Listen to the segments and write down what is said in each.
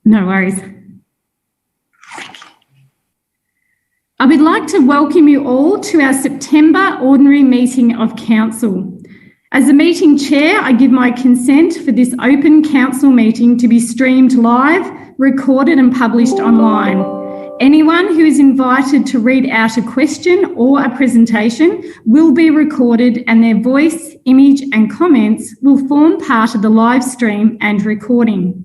No worries. I would like to welcome you all to our September Ordinary Meeting of Council. As the meeting chair, I give my consent for this open council meeting to be streamed live, recorded and published online. Anyone who is invited to read out a question or a presentation will be recorded, and their voice, image and comments will form part of the live stream and recording.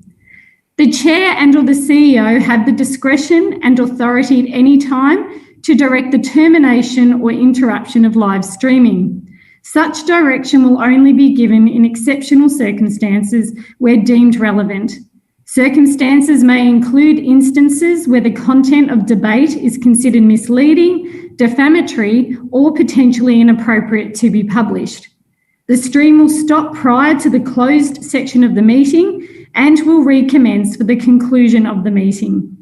The chair and/or the CEO have the discretion and authority at any time to direct the termination or interruption of live streaming. Such direction will only be given in exceptional circumstances where deemed relevant. Circumstances may include instances where the content of debate is considered misleading, defamatory, or potentially inappropriate to be published. The stream will stop prior to the closed section of the meeting and will recommence for the conclusion of the meeting.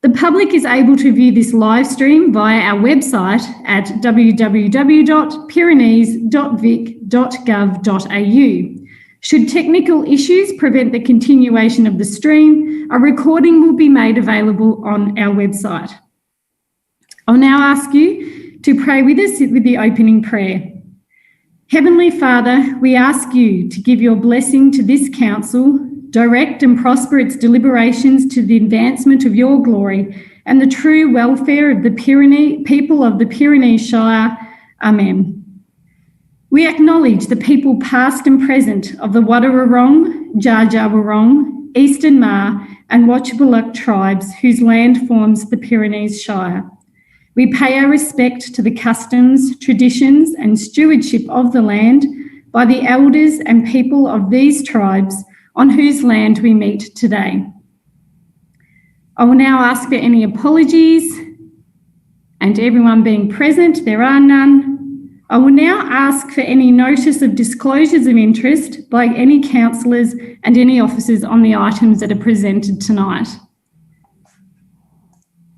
The public is able to view this live stream via our website at www.pyrenees.vic.gov.au. Should technical issues prevent the continuation of the stream, a recording will be made available on our website. I'll now ask you to pray with us with the opening prayer. Heavenly Father, we ask you to give your blessing to this council, direct and prosper its deliberations to the advancement of your glory and the true welfare of the people of the Pyrenees Shire. Amen. We acknowledge the people past and present of the Wadawurrung, Dja Dja Wurrung, Eastern Maar and Wotjobaluk tribes whose land forms the Pyrenees Shire. We pay our respect to the customs, traditions and stewardship of the land by the elders and people of these tribes on whose land we meet today. I will now ask for any apologies, and everyone being present, there are none. I will now ask for any notice of disclosures of interest by any councillors and any officers on the items that are presented tonight.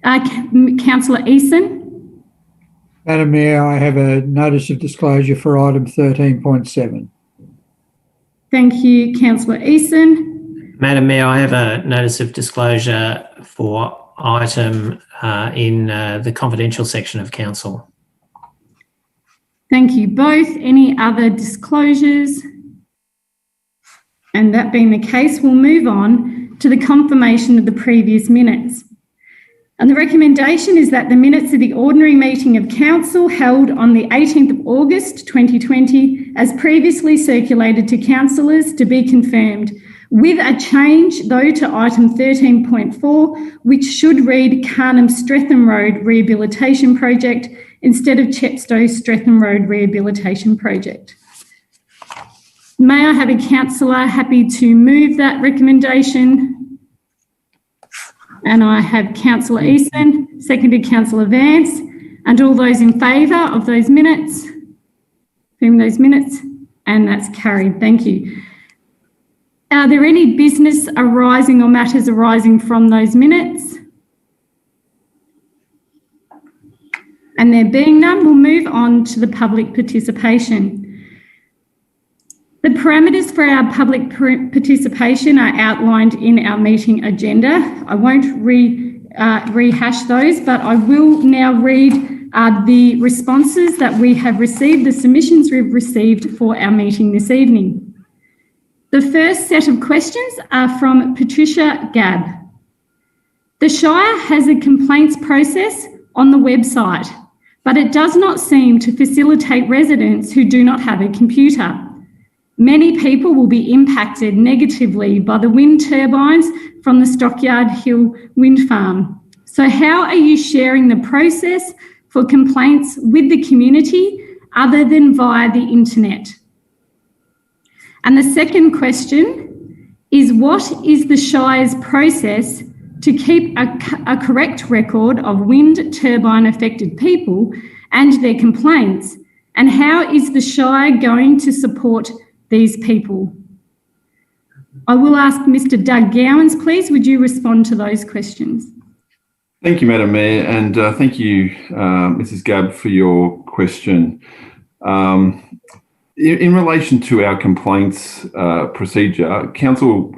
Councillor Eason. Madam Mayor, I have a notice of disclosure for item 13.7. Thank you, Councillor Eason. Madam Mayor, I have a notice of disclosure for item in the confidential section of council. Thank you both. Any other disclosures? And that being the case, we'll move on to the confirmation of the previous minutes. And the recommendation is that the minutes of the ordinary meeting of council held on the 18th of August 2020, as previously circulated to councillors, to be confirmed, with a change though to item 13.4, which should read Carnham Streatham Road Rehabilitation Project instead of Chepstow Streatham Road Rehabilitation Project. May I have a councillor happy to move that recommendation? And I have Councillor Eason, seconded Councillor Vance, and all those in favour of those minutes, and that's carried. Thank you. Are there any business arising or matters arising from those minutes? And there being none, we'll move on to the public participation. The parameters for our public participation are outlined in our meeting agenda. I won't rehash those, but I will now read the responses that we have received, the submissions we've received for our meeting this evening. The first set of questions are from Patricia Gabb. The Shire has a complaints process on the website, but it does not seem to facilitate residents who do not have a computer. Many people will be impacted negatively by the wind turbines from the Stockyard Hill wind farm. So how are you sharing the process for complaints with the community other than via the internet? And the second question is, what is the Shire's process to keep a correct record of wind turbine affected people and their complaints? And how is the Shire going to support these people? I will ask Mr. Doug Gowans, please. Would you respond to those questions? Thank you, Madam Mayor, and thank you, Mrs. Gabb, for your question. In relation to our complaints procedure, Council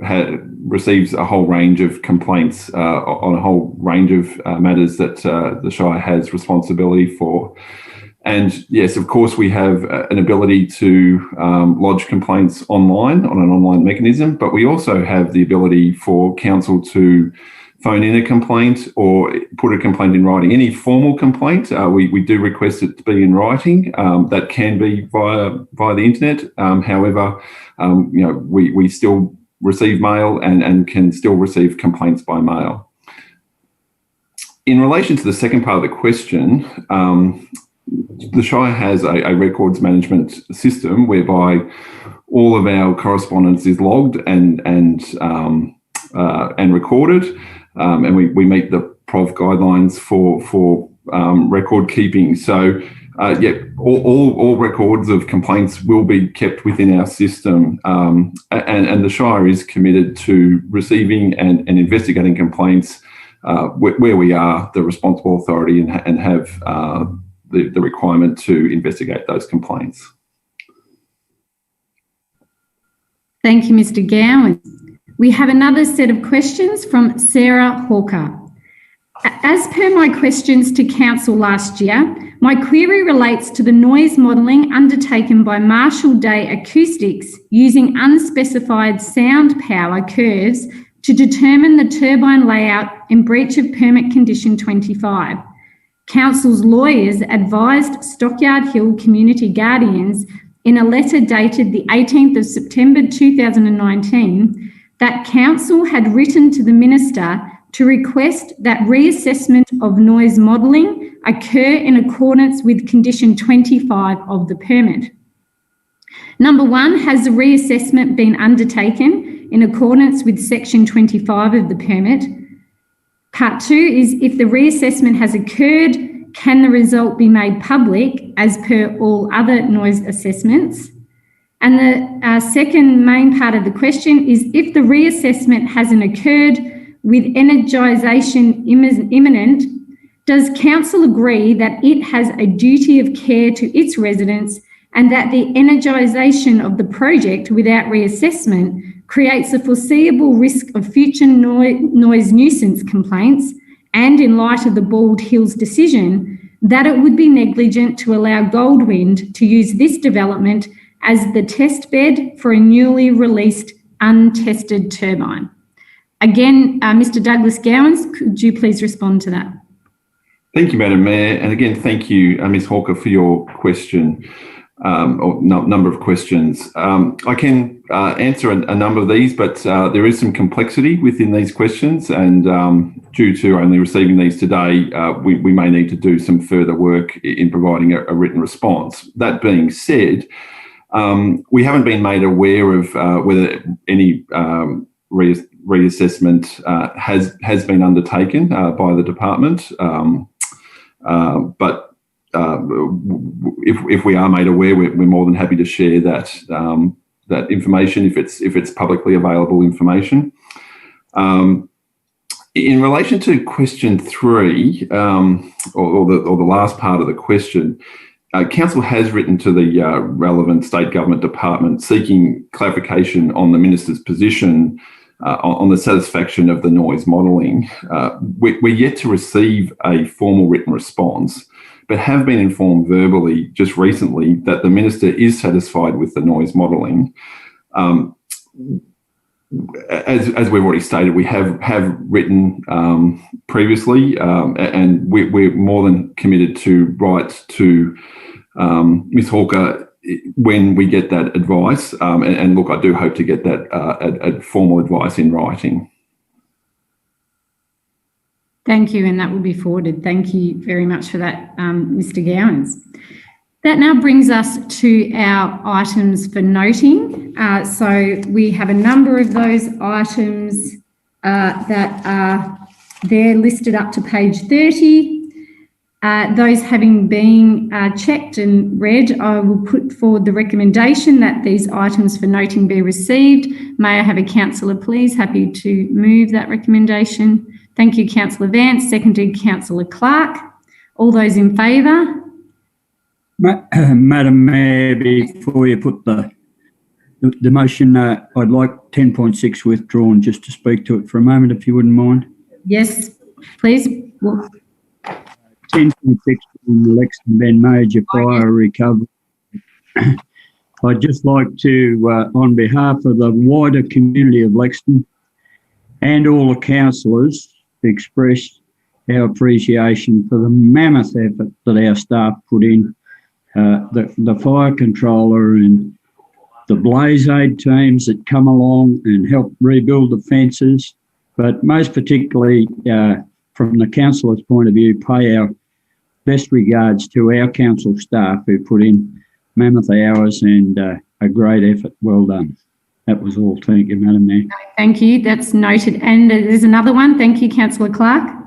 receives a whole range of complaints on a whole range of matters that the Shire has responsibility for. And yes, of course, we have an ability to lodge complaints online on an online mechanism, but we also have the ability for Council to phone in a complaint or put a complaint in writing. Any formal complaint, we do request it to be in writing. That can be via the internet. However, we still receive mail and can still receive complaints by mail. In relation to the second part of the question, the Shire has a records management system whereby all of our correspondence is logged and recorded. And we meet the PROV guidelines for record keeping. So, all records of complaints will be kept within our system. And the Shire is committed to receiving and investigating complaints where we are the responsible authority and have the requirement to investigate those complaints. Thank you, Mr. Gowans. We have another set of questions from Sarah Hawker. As per my questions to Council last year, my query relates to the noise modelling undertaken by Marshall Day Acoustics using unspecified sound power curves to determine the turbine layout in breach of Permit Condition 25. Council's lawyers advised Stockyard Hill Community Guardians in a letter dated the 18th of September 2019 that Council had written to the Minister to request that reassessment of noise modelling occur in accordance with Condition 25 of the permit. Number one, has the reassessment been undertaken in accordance with Section 25 of the permit? Part two is, if the reassessment has occurred, can the result be made public as per all other noise assessments? And the second main part of the question is, if the reassessment hasn't occurred with energisation imminent, does Council agree that it has a duty of care to its residents and that the energisation of the project without reassessment creates a foreseeable risk of future noise nuisance complaints, and in light of the Bald Hills decision, that it would be negligent to allow Goldwind to use this development as the test bed for a newly released untested turbine? Again, Mr. Douglas Gowans, could you please respond to that? Thank you, Madam Mayor. And again, thank you, Ms. Hawker, for your question, or number of questions. I can answer a number of these, but there is some complexity within these questions, and due to only receiving these today, we may need to do some further work in providing a written response. That being said, we haven't been made aware of whether any reassessment has been undertaken by the department, but if we are made aware, we're more than happy to share that that information if it's publicly available information. In relation to question 3, or the last part of the question, Council has written to the relevant state government department seeking clarification on the Minister's position on the satisfaction of the noise modelling. We're yet to receive a formal written response, but have been informed verbally just recently that the Minister is satisfied with the noise modelling. As we've already stated, we have written previously, and we're more than committed to write to Ms. Hawker when we get that advice. And look, I do hope to get that formal advice in writing. Thank you, and that will be forwarded. Thank you very much for that, Mr. Gowans. That now brings us to our items for noting. So we have a number of those items that are there listed up to page 30. Those having been checked and read, I will put forward the recommendation that these items for noting be received. May I have a councillor, please? Happy to move that recommendation. Thank you, Councillor Vance. Seconded, Councillor Clark. All those in favour? Madam Mayor, before you put the motion, I'd like 10.6 withdrawn just to speak to it for a moment, if you wouldn't mind. Yes, please. 10.6 from the Lexington Bend Major Fire Recovery. I'd just like to, on behalf of the wider community of Lexington and all the councillors, express our appreciation for the mammoth effort that our staff put in. The fire controller and the blaze aid teams that come along and help rebuild the fences, but most particularly from the councillor's point of view, pay our best regards to our council staff who put in mammoth hours and a great effort. Well done. That was all. Thank you, Madam Mayor. Thank you. That's noted. And there's another one. Thank you, Councillor Clark.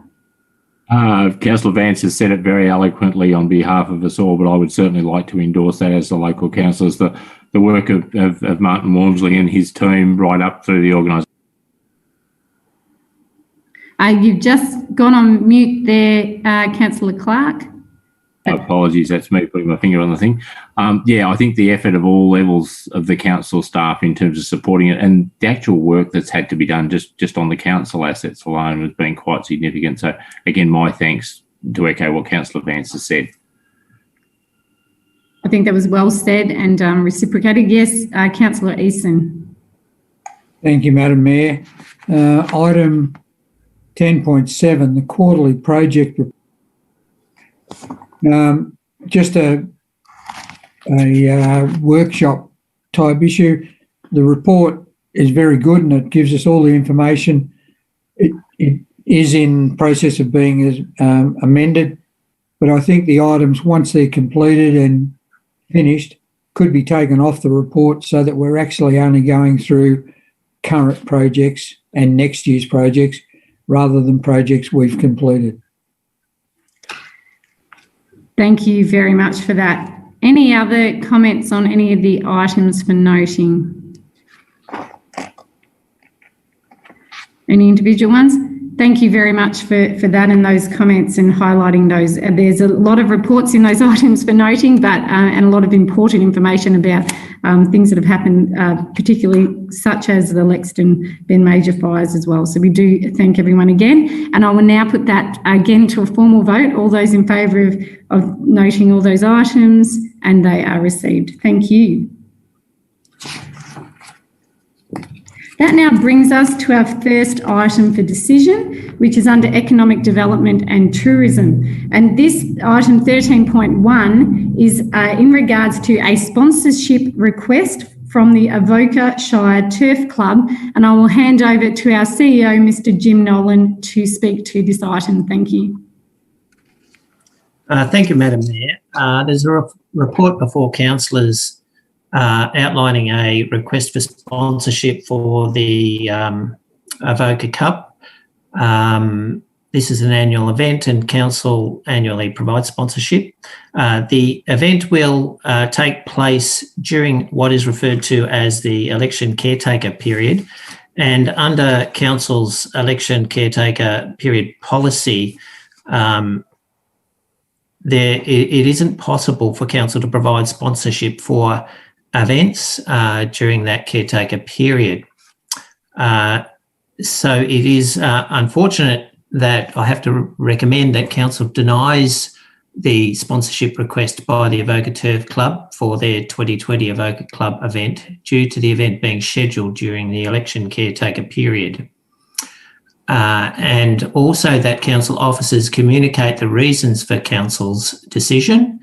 Councillor Vance has said it very eloquently on behalf of us all, but I would certainly like to endorse that as the local councillors, the work of Martin Walmsley and his team right up through the organisation. You've just gone on mute there, Councillor Clark. Apologies, that's me putting my finger on the thing. I think the effort of all levels of the council staff in terms of supporting it and the actual work that's had to be done just on the council assets alone has been quite significant. So again, my thanks to echo what Councillor Vance has said. I think that was well said and reciprocated. Yes, Councillor Eason. Thank you, Madam Mayor. Item 10.7, the quarterly project report. Just a workshop type issue. The report is very good and it gives us all the information. It is in process of being amended, but I think the items, once they're completed and finished, could be taken off the report so that we're actually only going through current projects and next year's projects rather than projects we've completed. Thank you very much for that. Any other comments on any of the items for noting? Any individual ones? Thank you very much for that and those comments and highlighting those. There's a lot of reports in those items for noting, but and a lot of important information about things that have happened, particularly such as the Lexington Bend major fires as well. So we do thank everyone again, and I will now put that again to a formal vote. All those in favour of noting all those items, and they are received. Thank you. That now brings us to our first item for decision, which is under Economic Development and Tourism. And this item 13.1 is in regards to a sponsorship request from the Avoca Shire Turf Club. And I will hand over to our CEO, Mr. Jim Nolan, to speak to this item. Thank you. Thank you, Madam Mayor. There's a report before councillors outlining a request for sponsorship for the Avoca Cup. This is an annual event and council annually provides sponsorship. The event will take place during what is referred to as the election caretaker period, and under council's election caretaker period policy, it isn't possible for council to provide sponsorship for events during that caretaker period. So it is unfortunate that I have to recommend that council denies the sponsorship request by the Avoca Turf Club for their 2020 Avoca Club event due to the event being scheduled during the election caretaker period. And also that council officers communicate the reasons for council's decision,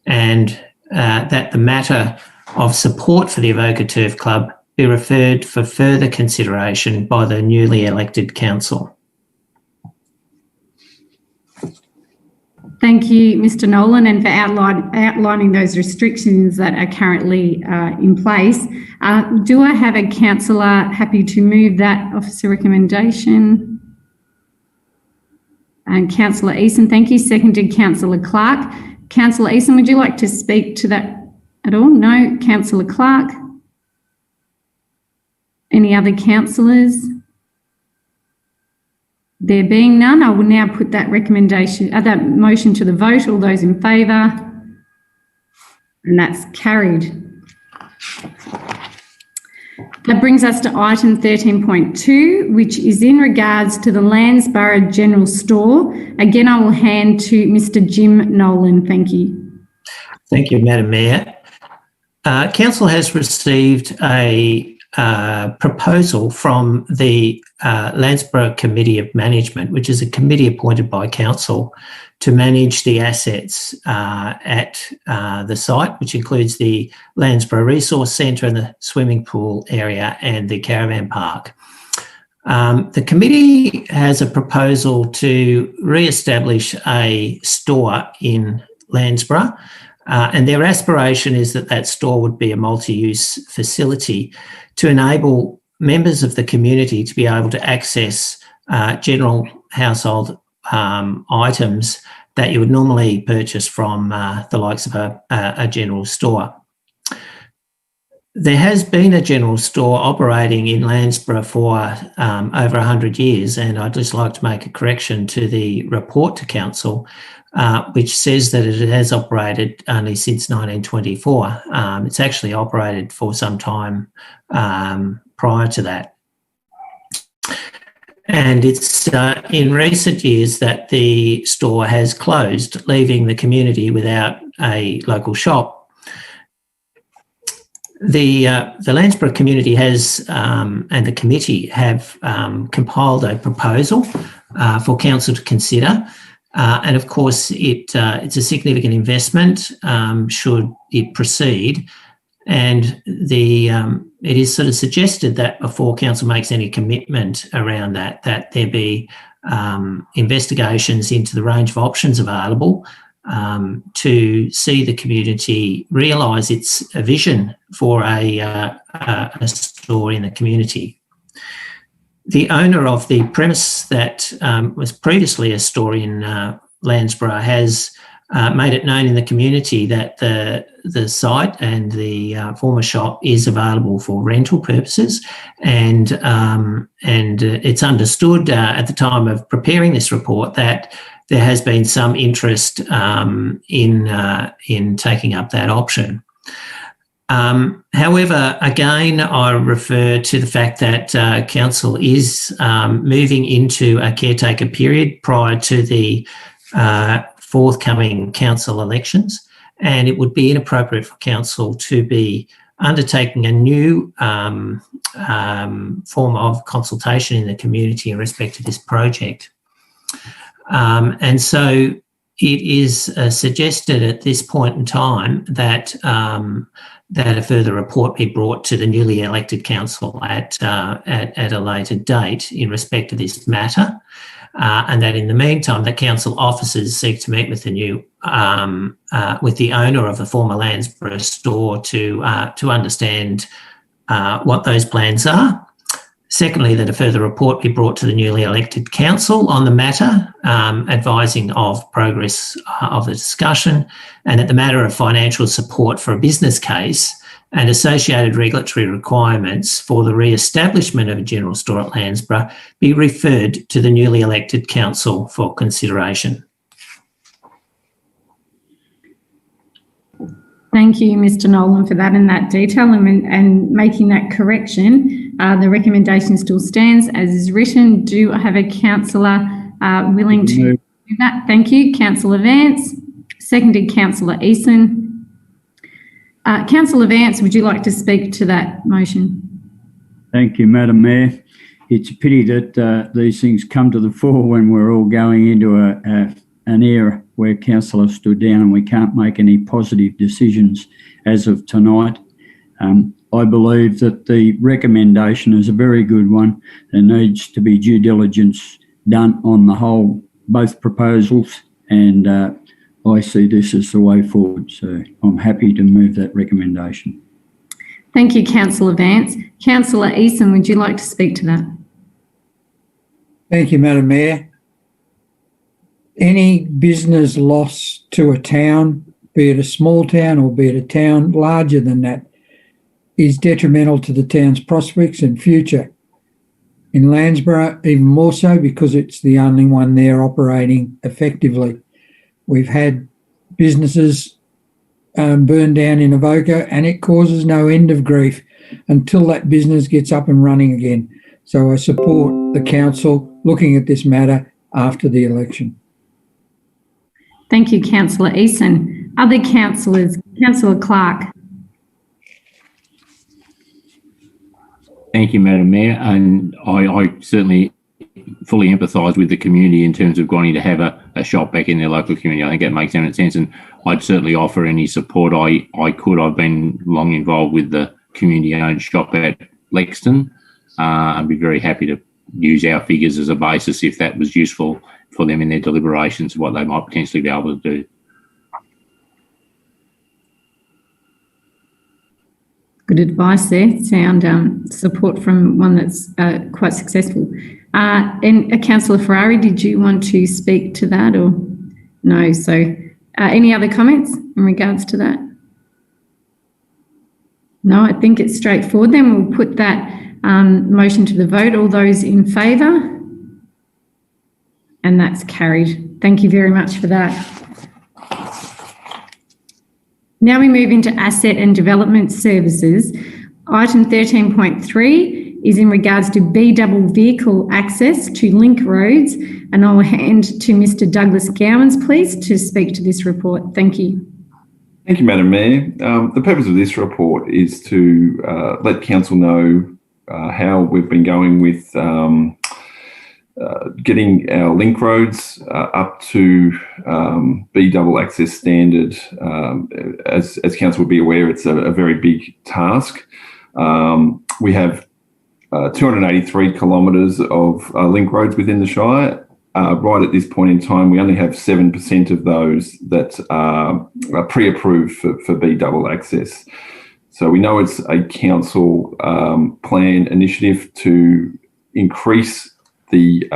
and that the matter of support for the Avoca Turf Club be referred for further consideration by the newly elected council. Thank you, Mr. Nolan, and for outlining those restrictions that are currently in place. Do I have a councillor happy to move that officer recommendation? And Councillor Eason, thank you. Seconded, Councillor Clark. Councillor Eason, would you like to speak to that at all? No. Councillor Clark? Any other councillors? There being none, I will now put that recommendation, that motion to the vote. All those in favour? And that's carried. That brings us to item 13.2, which is in regards to the Landsborough General Store. Again, I will hand to Mr. Jim Nolan. Thank you. Thank you, Madam Mayor. Council has received a proposal from the Landsborough Committee of Management, which is a committee appointed by Council to manage the assets at the site, which includes the Landsborough Resource Centre and the swimming pool area and the caravan park. The committee has a proposal to re-establish a store in Landsborough, and their aspiration is that that store would be a multi-use facility to enable members of the community to be able to access general household items that you would normally purchase from the likes of a general store. There has been a general store operating in Landsborough for over 100 years, and I'd just like to make a correction to the report to Council, which says that it has operated only since 1924. It's actually operated for some time prior to that. And it's in recent years that the store has closed, leaving the community without a local shop. The Landsborough community has, and the committee have compiled a proposal for Council to consider. And of course, it's a significant investment should it proceed. And it is sort of suggested that before Council makes any commitment around that there be investigations into the range of options available to see the community realise its vision for a store in the community. The owner of the premise that was previously a store in Landsborough has made it known in the community that the site and the former shop is available for rental purposes, and it's understood at the time of preparing this report that there has been some interest in taking up that option. However, again, I refer to the fact that Council is moving into a caretaker period prior to the forthcoming council elections, and it would be inappropriate for Council to be undertaking a new form of consultation in the community in respect to this project. And so it is suggested at this point in time that that a further report be brought to the newly elected council at a later date in respect to this matter. And that in the meantime, the council officers seek to meet with the new, with the owner of the former Landsborough store to understand what those plans are. Secondly, that a further report be brought to the newly elected council on the matter, advising of progress of the discussion, and that the matter of financial support for a business case and associated regulatory requirements for the re-establishment of a general store at Landsborough be referred to the newly elected council for consideration. Thank you, Mr. Nolan, for that and that detail and making that correction. The recommendation still stands as is written. Do I have a councillor willing to do that? Thank you. Councillor Vance. Seconded, Councillor Eason. Councillor Vance, would you like to speak to that motion? Thank you, Madam Mayor. It's a pity that these things come to the fore when we're all going into an era where councillors stood down and we can't make any positive decisions as of tonight. I believe that the recommendation is a very good one. There needs to be due diligence done on the whole, both proposals, and I see this as the way forward. So I'm happy to move that recommendation. Thank you, Councillor Vance. Councillor Eason, would you like to speak to that? Thank you, Madam Mayor. Any business loss to a town, be it a small town or be it a town larger than that, is detrimental to the town's prospects and future. In Landsborough, even more so because it's the only one there operating effectively. We've had businesses burned down in Avoca, and it causes no end of grief until that business gets up and running again. So I support the council looking at this matter after the election. Thank you, Councillor Eason. Other councillors, Councillor Clark. Thank you, Madam Mayor. And I certainly fully empathise with the community in terms of wanting to have a shop back in their local community. I think that makes eminent sense, and I'd certainly offer any support I could. I've been long involved with the community-owned shop at Lexington. I'd be very happy to use our figures as a basis if that was useful for them in their deliberations of what they might potentially be able to do. Good advice there. Sound support from one that's quite successful. And Councillor Ferrari, did you want to speak to that or no? So any other comments in regards to that? No, I think it's straightforward. Then we'll put that motion to the vote. All those in favour? And that's carried. Thank you very much for that. Now we move into asset and development services. Item 13.3 is in regards to B-double vehicle access to link roads, and I'll hand to Mr. Douglas Gowans, please, to speak to this report. Thank you. Thank you, Madam Mayor. The purpose of this report is to let Council know how we've been going with getting our link roads up to B-double access standard. As Council will be aware, it's a very big task. We have 283 kilometres of link roads within the Shire. Right at this point in time, we only have 7% of those that are pre-approved for B-double access. So we know it's a council plan initiative to increase the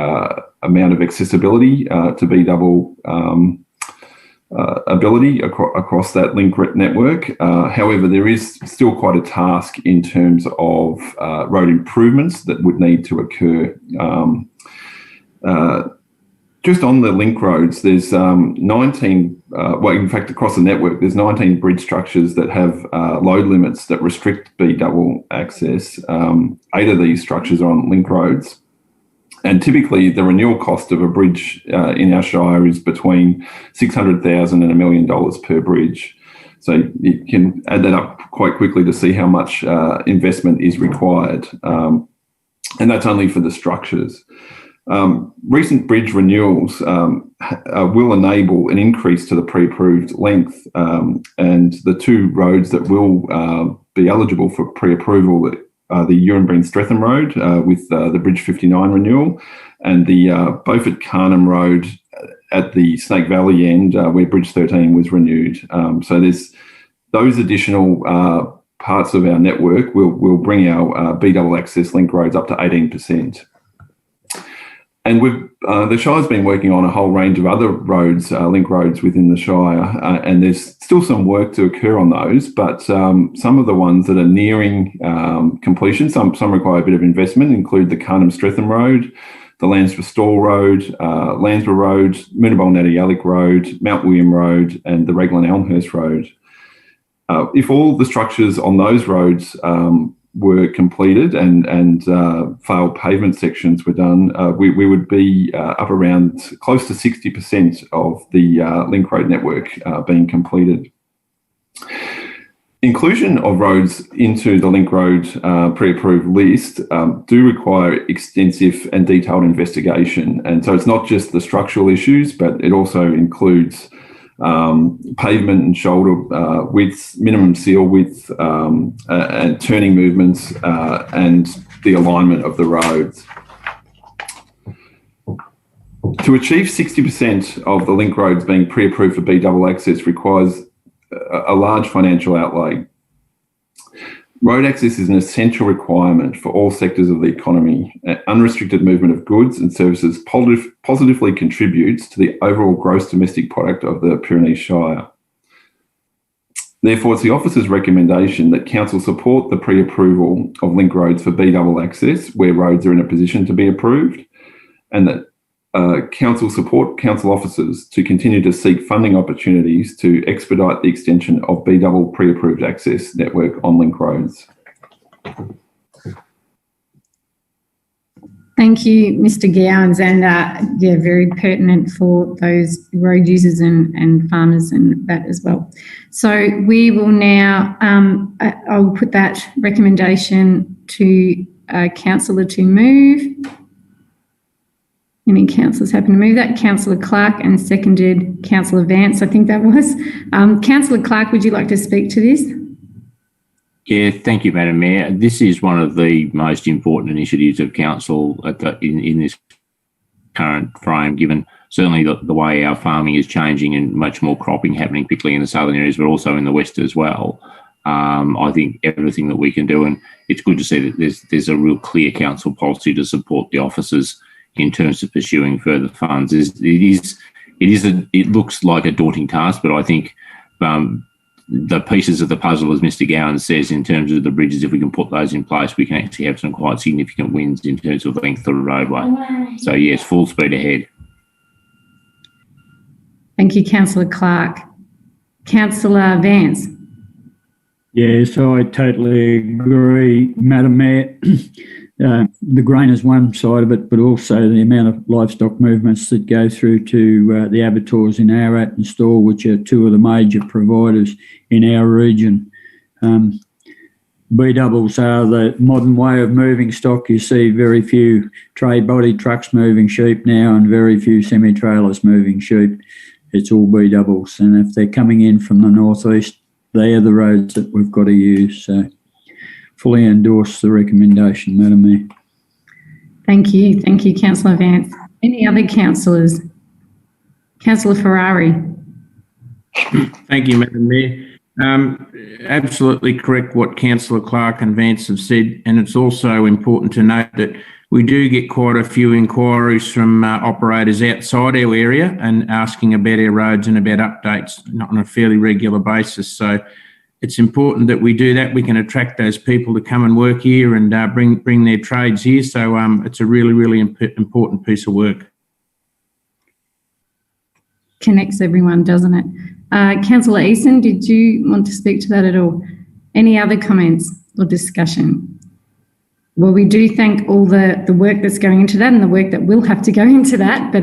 amount of accessibility to B-double ability across that link network. However, there is still quite a task in terms of road improvements that would need to occur. Just on the link roads, there's 19, well, in fact, across the network, there's 19 bridge structures that have load limits that restrict B-double access. 8 of these structures are on link roads. And typically, the renewal cost of a bridge in our Shire is between $600,000 and $1 million per bridge. So you can add that up quite quickly to see how much investment is required. And that's only for the structures. Recent bridge renewals will enable an increase to the pre-approved length, and the 2 roads that will be eligible for pre-approval the Urenbreen Streatham Road with the Bridge 59 renewal, and the Beaufort Carnham Road at the Snake Valley end where Bridge 13 was renewed. So there's those additional parts of our network will bring our B-double access link roads up to 18%. And the Shire's been working on a whole range of other roads, link roads within the Shire, and there's still some work to occur on those, but some of the ones that are nearing completion, some require a bit of investment, include the Carnham Streatham Road, the Lansborough Stall Road, Lansborough Road, Moonabole Natty Alec Road, Mount William Road, and the Raglan Elmhurst Road. If all the structures on those roads were completed and failed pavement sections were done, we would be up around close to 60% of the link road network being completed. Inclusion of roads into the link road pre-approved list do require extensive and detailed investigation. And so it's not just the structural issues, but it also includes pavement and shoulder widths, minimum seal width, and turning movements, and the alignment of the roads. To achieve 60% of the link roads being pre-approved for B-double access requires a large financial outlay. Road access is an essential requirement for all sectors of the economy. Unrestricted movement of goods and services positively contributes to the overall gross domestic product of the Pyrenees Shire. Therefore, it's the officer's recommendation that Council support the pre-approval of link roads for B-double access where roads are in a position to be approved, and that Council support council officers to continue to seek funding opportunities to expedite the extension of B-double pre-approved access network on link roads. Thank you, Mr. Gowans, and yeah, very pertinent for those road users and farmers and that as well. So we will now, I'll put that recommendation to councillor to move. Any councillors happen to move that? Councillor Clark, and seconded Councillor Vance, I think that was. Councillor Clark, would you like to speak to this? Yeah, thank you, Madam Mayor. This is one of the most important initiatives of council in this current frame, given certainly the way our farming is changing and much more cropping happening, particularly in the southern areas, but also in the west as well. I think everything that we can do, and it's good to see that there's a real clear council policy to support the officers in terms of pursuing further funds. It looks like a daunting task, but I think the pieces of the puzzle, as Mr. Gowan says, in terms of the bridges, if we can put those in place, we can actually have some quite significant wins in terms of length of the roadway. So yes, full speed ahead. Thank you, Councillor Clark. Councillor Vance. Yes, I totally agree, Madam Mayor. The grain is one side of it, but also the amount of livestock movements that go through to the abattoirs in Ararat and Store, which are two of the major providers in our region. B-doubles are the modern way of moving stock. You see very few trade body trucks moving sheep now and very few semi-trailers moving sheep. It's all B-doubles. And if they're coming in from the northeast, they are the roads that we've got to use. So fully endorse the recommendation, Madam Mayor. Thank you. Thank you, Councillor Vance. Any other councillors? Councillor Ferrari. Thank you, Madam Mayor. Absolutely correct what Councillor Clark and Vance have said, and it's also important to note that we do get quite a few inquiries from operators outside our area and asking about our roads and about updates on a fairly regular basis. So it's important that we do that. We can attract those people to come and work here and bring their trades here. So it's a really, really important piece of work. Connects everyone, doesn't it? Councillor Eason, did you want to speak to that at all? Any other comments or discussion? Well, we do thank all the work that's going into that and the work that will have to go into that, but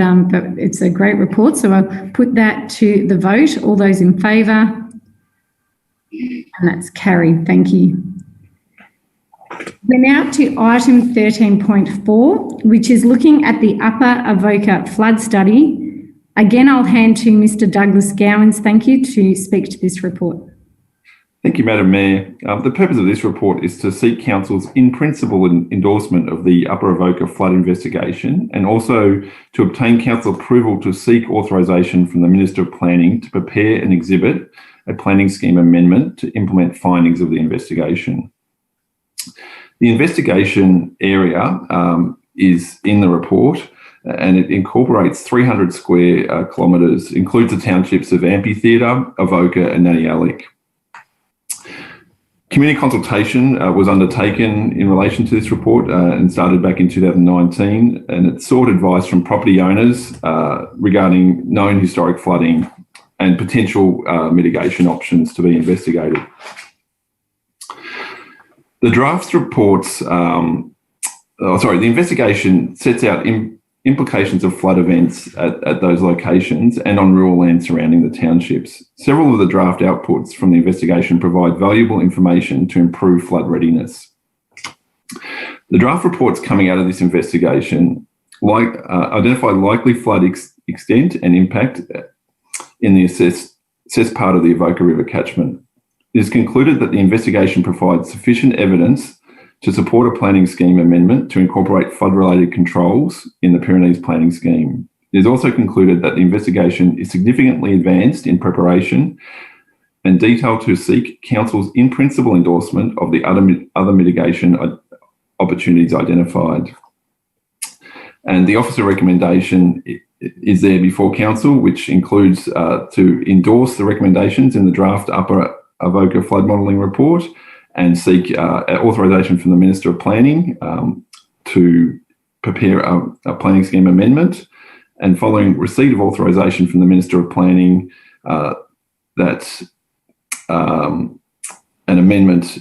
it's a great report. So I'll put that to the vote. All those in favour? And that's carried. Thank you. We're now to item 13.4, which is looking at the Upper Avoca flood study. Again, I'll hand to Mr. Douglas Gowans, thank you, to speak to this report. Thank you, Madam Mayor. The purpose of this report is to seek Council's in-principle endorsement of the Upper Avoca flood investigation and also to obtain Council approval to seek authorisation from the Minister of Planning to prepare and exhibit a planning scheme amendment to implement findings of the investigation. The investigation area is in the report and it incorporates 300 square kilometres, includes the townships of Amphitheatre, Avoca and Nanialik. Community consultation was undertaken in relation to this report and started back in 2019, and it sought advice from property owners regarding known historic flooding and potential mitigation options to be investigated. The draft reports, the investigation sets out implications of flood events at those locations and on rural land surrounding the townships. Several of the draft outputs from the investigation provide valuable information to improve flood readiness. The draft reports coming out of this investigation identify likely flood extent and impact in the assessed part of the Avoca River catchment. It is concluded that the investigation provides sufficient evidence to support a planning scheme amendment to incorporate flood-related controls in the Pyrenees planning scheme. It is also concluded that the investigation is significantly advanced in preparation and detailed to seek Council's in-principle endorsement of the other mitigation opportunities identified. And the officer recommendation is there before Council, which includes to endorse the recommendations in the draft Upper Avoca flood modelling report and seek authorisation from the Minister of Planning to prepare a planning scheme amendment and following receipt of authorisation from the Minister of Planning that an amendment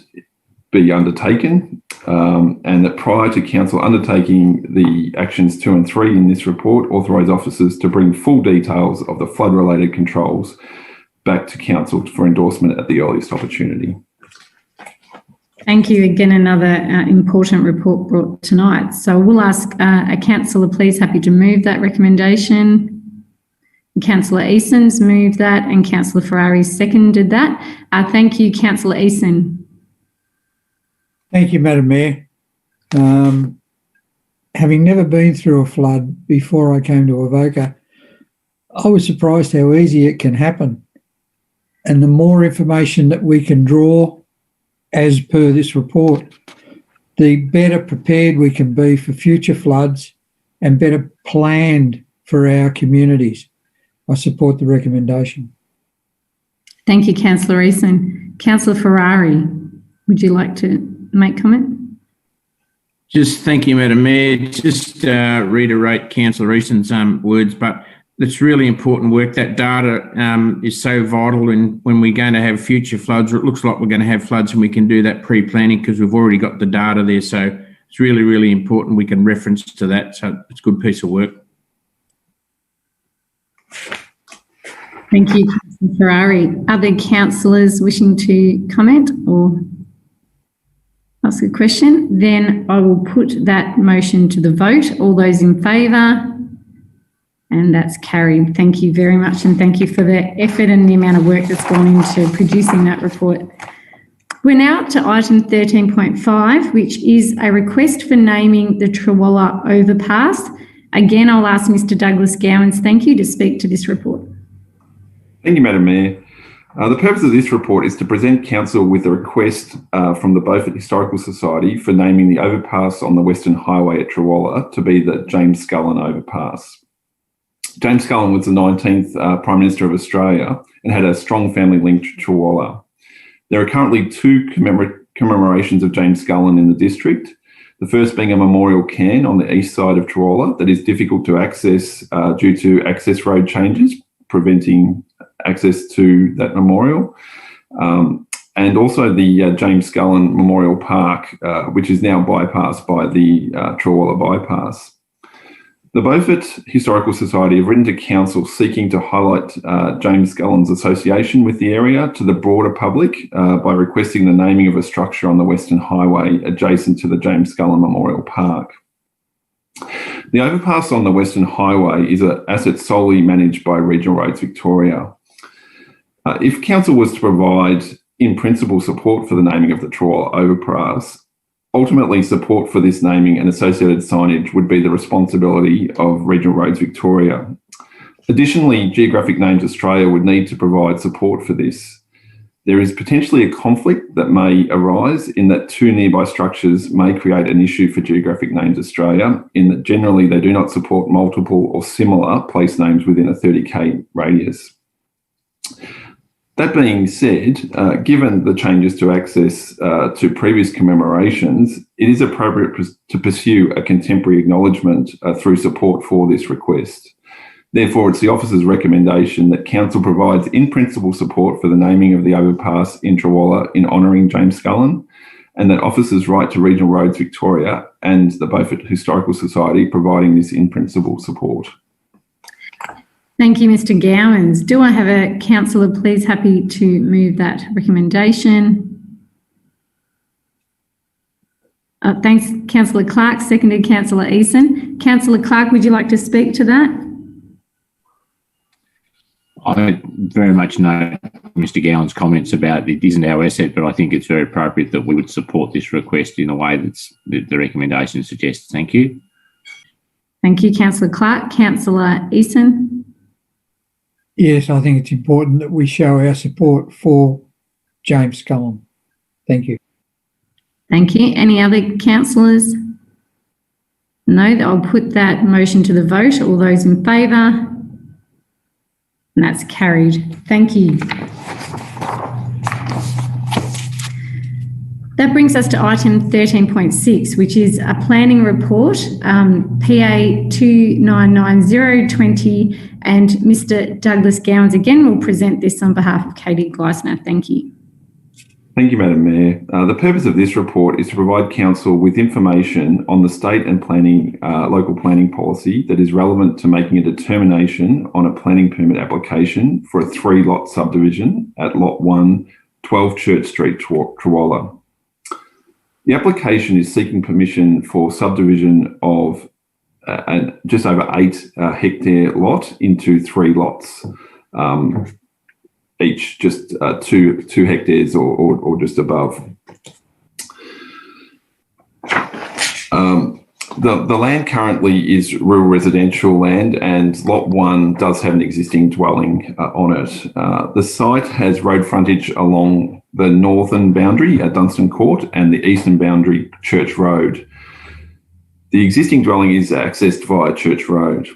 be undertaken, and that prior to Council undertaking the actions 2 and 3 in this report, authorise officers to bring full details of the flood-related controls back to Council for endorsement at the earliest opportunity. Thank you. Again, another important report brought tonight. So we'll ask a councillor, please, happy to move that recommendation. Councillor Eason's moved that and Councillor Ferrari seconded that. Thank you, Councillor Eason. Thank you, Madam Mayor. Having never been through a flood before I came to Avoca, I was surprised how easy it can happen. And the more information that we can draw as per this report, the better prepared we can be for future floods and better planned for our communities. I support the recommendation. Thank you, Councillor Eason. Councillor Ferrari, would you like to make comment? Just thank you, Madam Mayor. Just reiterate Councillor Eason's words, but it's really important work. That data is so vital when we're going to have future floods, or it looks like we're going to have floods, and we can do that pre-planning because we've already got the data there. So it's really, really important we can reference to that. So it's a good piece of work. Thank you, Councillor Ferrari. Other councillors wishing to comment or ask a question? Then I will put that motion to the vote. All those in favour? And that's carried. Thank you very much, and thank you for the effort and the amount of work that's gone into producing that report. We're now to item 13.5, which is a request for naming the Trawalla overpass. Again, I'll ask Mr Douglas Gowans, thank you, to speak to this report. Thank you, Madam Mayor. The purpose of this report is to present Council with a request from the Beaufort Historical Society for naming the overpass on the Western Highway at Trawalla to be the James Scullin Overpass. James Scullin was the 19th Prime Minister of Australia and had a strong family link to Trawalla. There are currently 2 commemorations of James Scullin in the district, the first being a memorial cairn on the east side of Trawalla that is difficult to access due to access road changes, preventing access to that memorial, and also the James Scullin Memorial Park, which is now bypassed by the Trawalla bypass. The Beaufort Historical Society have written to Council seeking to highlight James Scullin's association with the area to the broader public by requesting the naming of a structure on the Western Highway adjacent to the James Scullin Memorial Park. The overpass on the Western Highway is an asset solely managed by Regional Roads Victoria. If Council was to provide in principle support for the naming of the Trawalla overpass, ultimately support for this naming and associated signage would be the responsibility of Regional Roads Victoria. Additionally, Geographic Names Australia would need to provide support for this. There is potentially a conflict that may arise in that 2 nearby structures may create an issue for Geographic Names Australia in that generally they do not support multiple or similar place names within a 30k radius. That being said, given the changes to access to previous commemorations, it is appropriate to pursue a contemporary acknowledgement through support for this request. Therefore, it's the officer's recommendation that Council provides in principle support for the naming of the overpass in Trawalla in honouring James Scullin, and that officers write to Regional Roads Victoria and the Beaufort Historical Society providing this in principle support. Thank you, Mr Gowans. Do I have a councillor, please, happy to move that recommendation? Thanks, Councillor Clark. Seconded, Councillor Eason. Councillor Clark, would you like to speak to that? I very much know Mr Gowan's comments about it isn't our asset, but I think it's very appropriate that we would support this request in a way that's the recommendation suggests. Thank you. Thank you, Councillor Clark. Councillor Eason. Yes, I think it's important that we show our support for James Scullin. Thank you. Thank you. Any other councillors? No, I'll put that motion to the vote. All those in favour? And that's carried. Thank you. That brings us to item 13.6, which is a planning report, PA 299020, and Mr. Douglas Gowans again will present this on behalf of Katie Gleisner. Thank you. Thank you, Madam Mayor. The purpose of this report is to provide Council with information on the state and local planning policy that is relevant to making a determination on a planning permit application for a 3-lot subdivision at Lot 1, 12 Church Street, Trawalla. The application is seeking permission for subdivision of just over 8 hectare lot into 3 lots, each just 2 hectares or just above. The land currently is rural residential land, and Lot 1 does have an existing dwelling on it. The site has road frontage along the northern boundary at Dunstan Court and the eastern boundary Church Road. The existing dwelling is accessed via Church Road.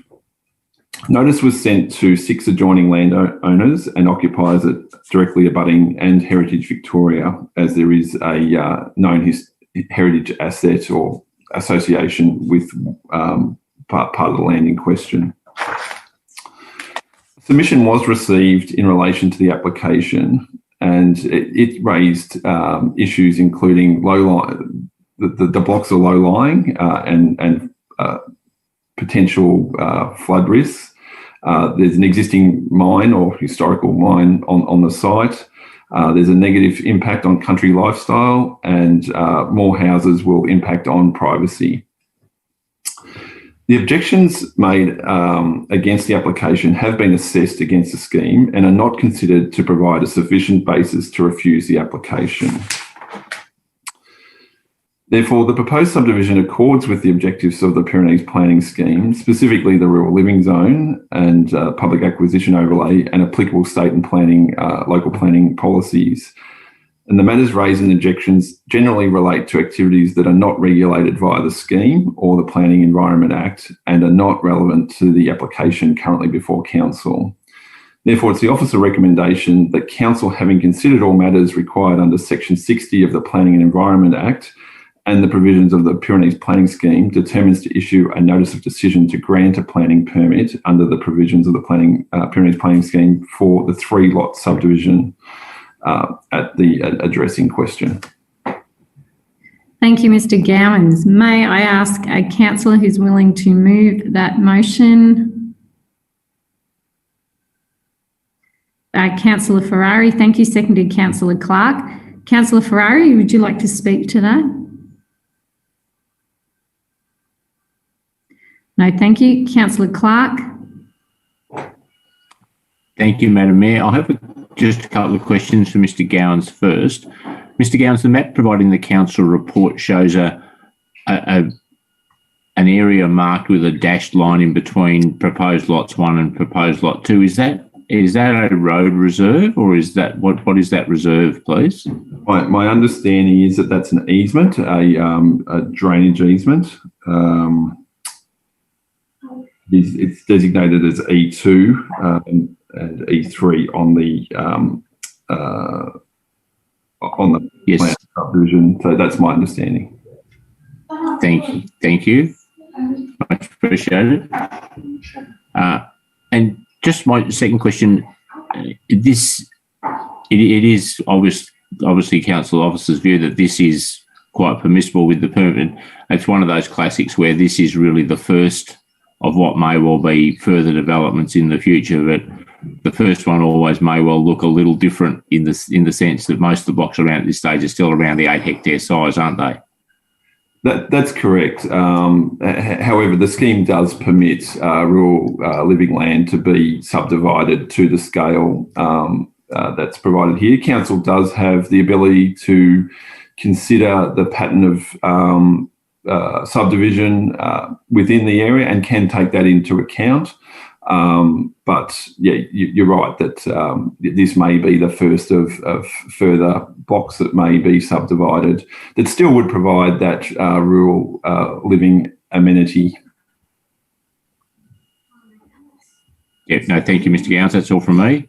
Notice was sent to 6 adjoining landowners and occupiers at directly abutting and Heritage Victoria, as there is a known heritage asset or association with part of the land in question. Submission was received in relation to the application, and it raised issues including the blocks are low-lying and potential flood risks. There's an existing mine or historical mine on the site. There's a negative impact on country lifestyle, and more houses will impact on privacy. The objections made against the application have been assessed against the scheme and are not considered to provide a sufficient basis to refuse the application. Therefore, the proposed subdivision accords with the objectives of the Pyrenees planning scheme, specifically the rural living zone and public acquisition overlay and applicable state and local planning policies. And the matters raised in objections generally relate to activities that are not regulated via the scheme or the Planning Environment Act and are not relevant to the application currently before Council. Therefore, it's the Officer recommendation that Council, having considered all matters required under Section 60 of the Planning and Environment Act and the provisions of the Pyrenees Planning Scheme, determines to issue a notice of decision to grant a planning permit under the provisions of the Pyrenees Planning Scheme for the 3-lot subdivision at the address in question. Thank you, Mr. Gowans. May I ask a councillor who's willing to move that motion? Councillor Ferrari, thank you. Seconded, Councillor Clark. Councillor Ferrari, would you like to speak to that? No, thank you. Councillor Clark. Thank you, Madam Mayor. I have just a couple of questions for Mr. Gowans first. Mr. Gowans, the map providing the council report shows an area marked with a dashed line in between proposed lots 1 and proposed lot 2. Is that a road reserve, or is that what is that reserve, please? My understanding is that that's an easement, a drainage easement. It's designated as E2 and E3 on the yes. plan subdivision. So that's my understanding. Thank you. Much appreciated. And just my second question: it is obviously council officers' view that this is quite permissible with the permit. It's one of those classics where this is really the first of what may well be further developments in the future, but the first one always may well look a little different in the sense that most of the blocks around at this stage are still around the 8 hectare size, aren't they? That's correct. However, the scheme does permit rural living land to be subdivided to the scale that's provided here. Council does have the ability to consider the pattern of subdivision within the area and can take that into account. But yeah, you're right that this may be the first of further blocks that may be subdivided that still would provide that rural living amenity. Yeah, no, thank you, Mr. Gowans. That's all from me.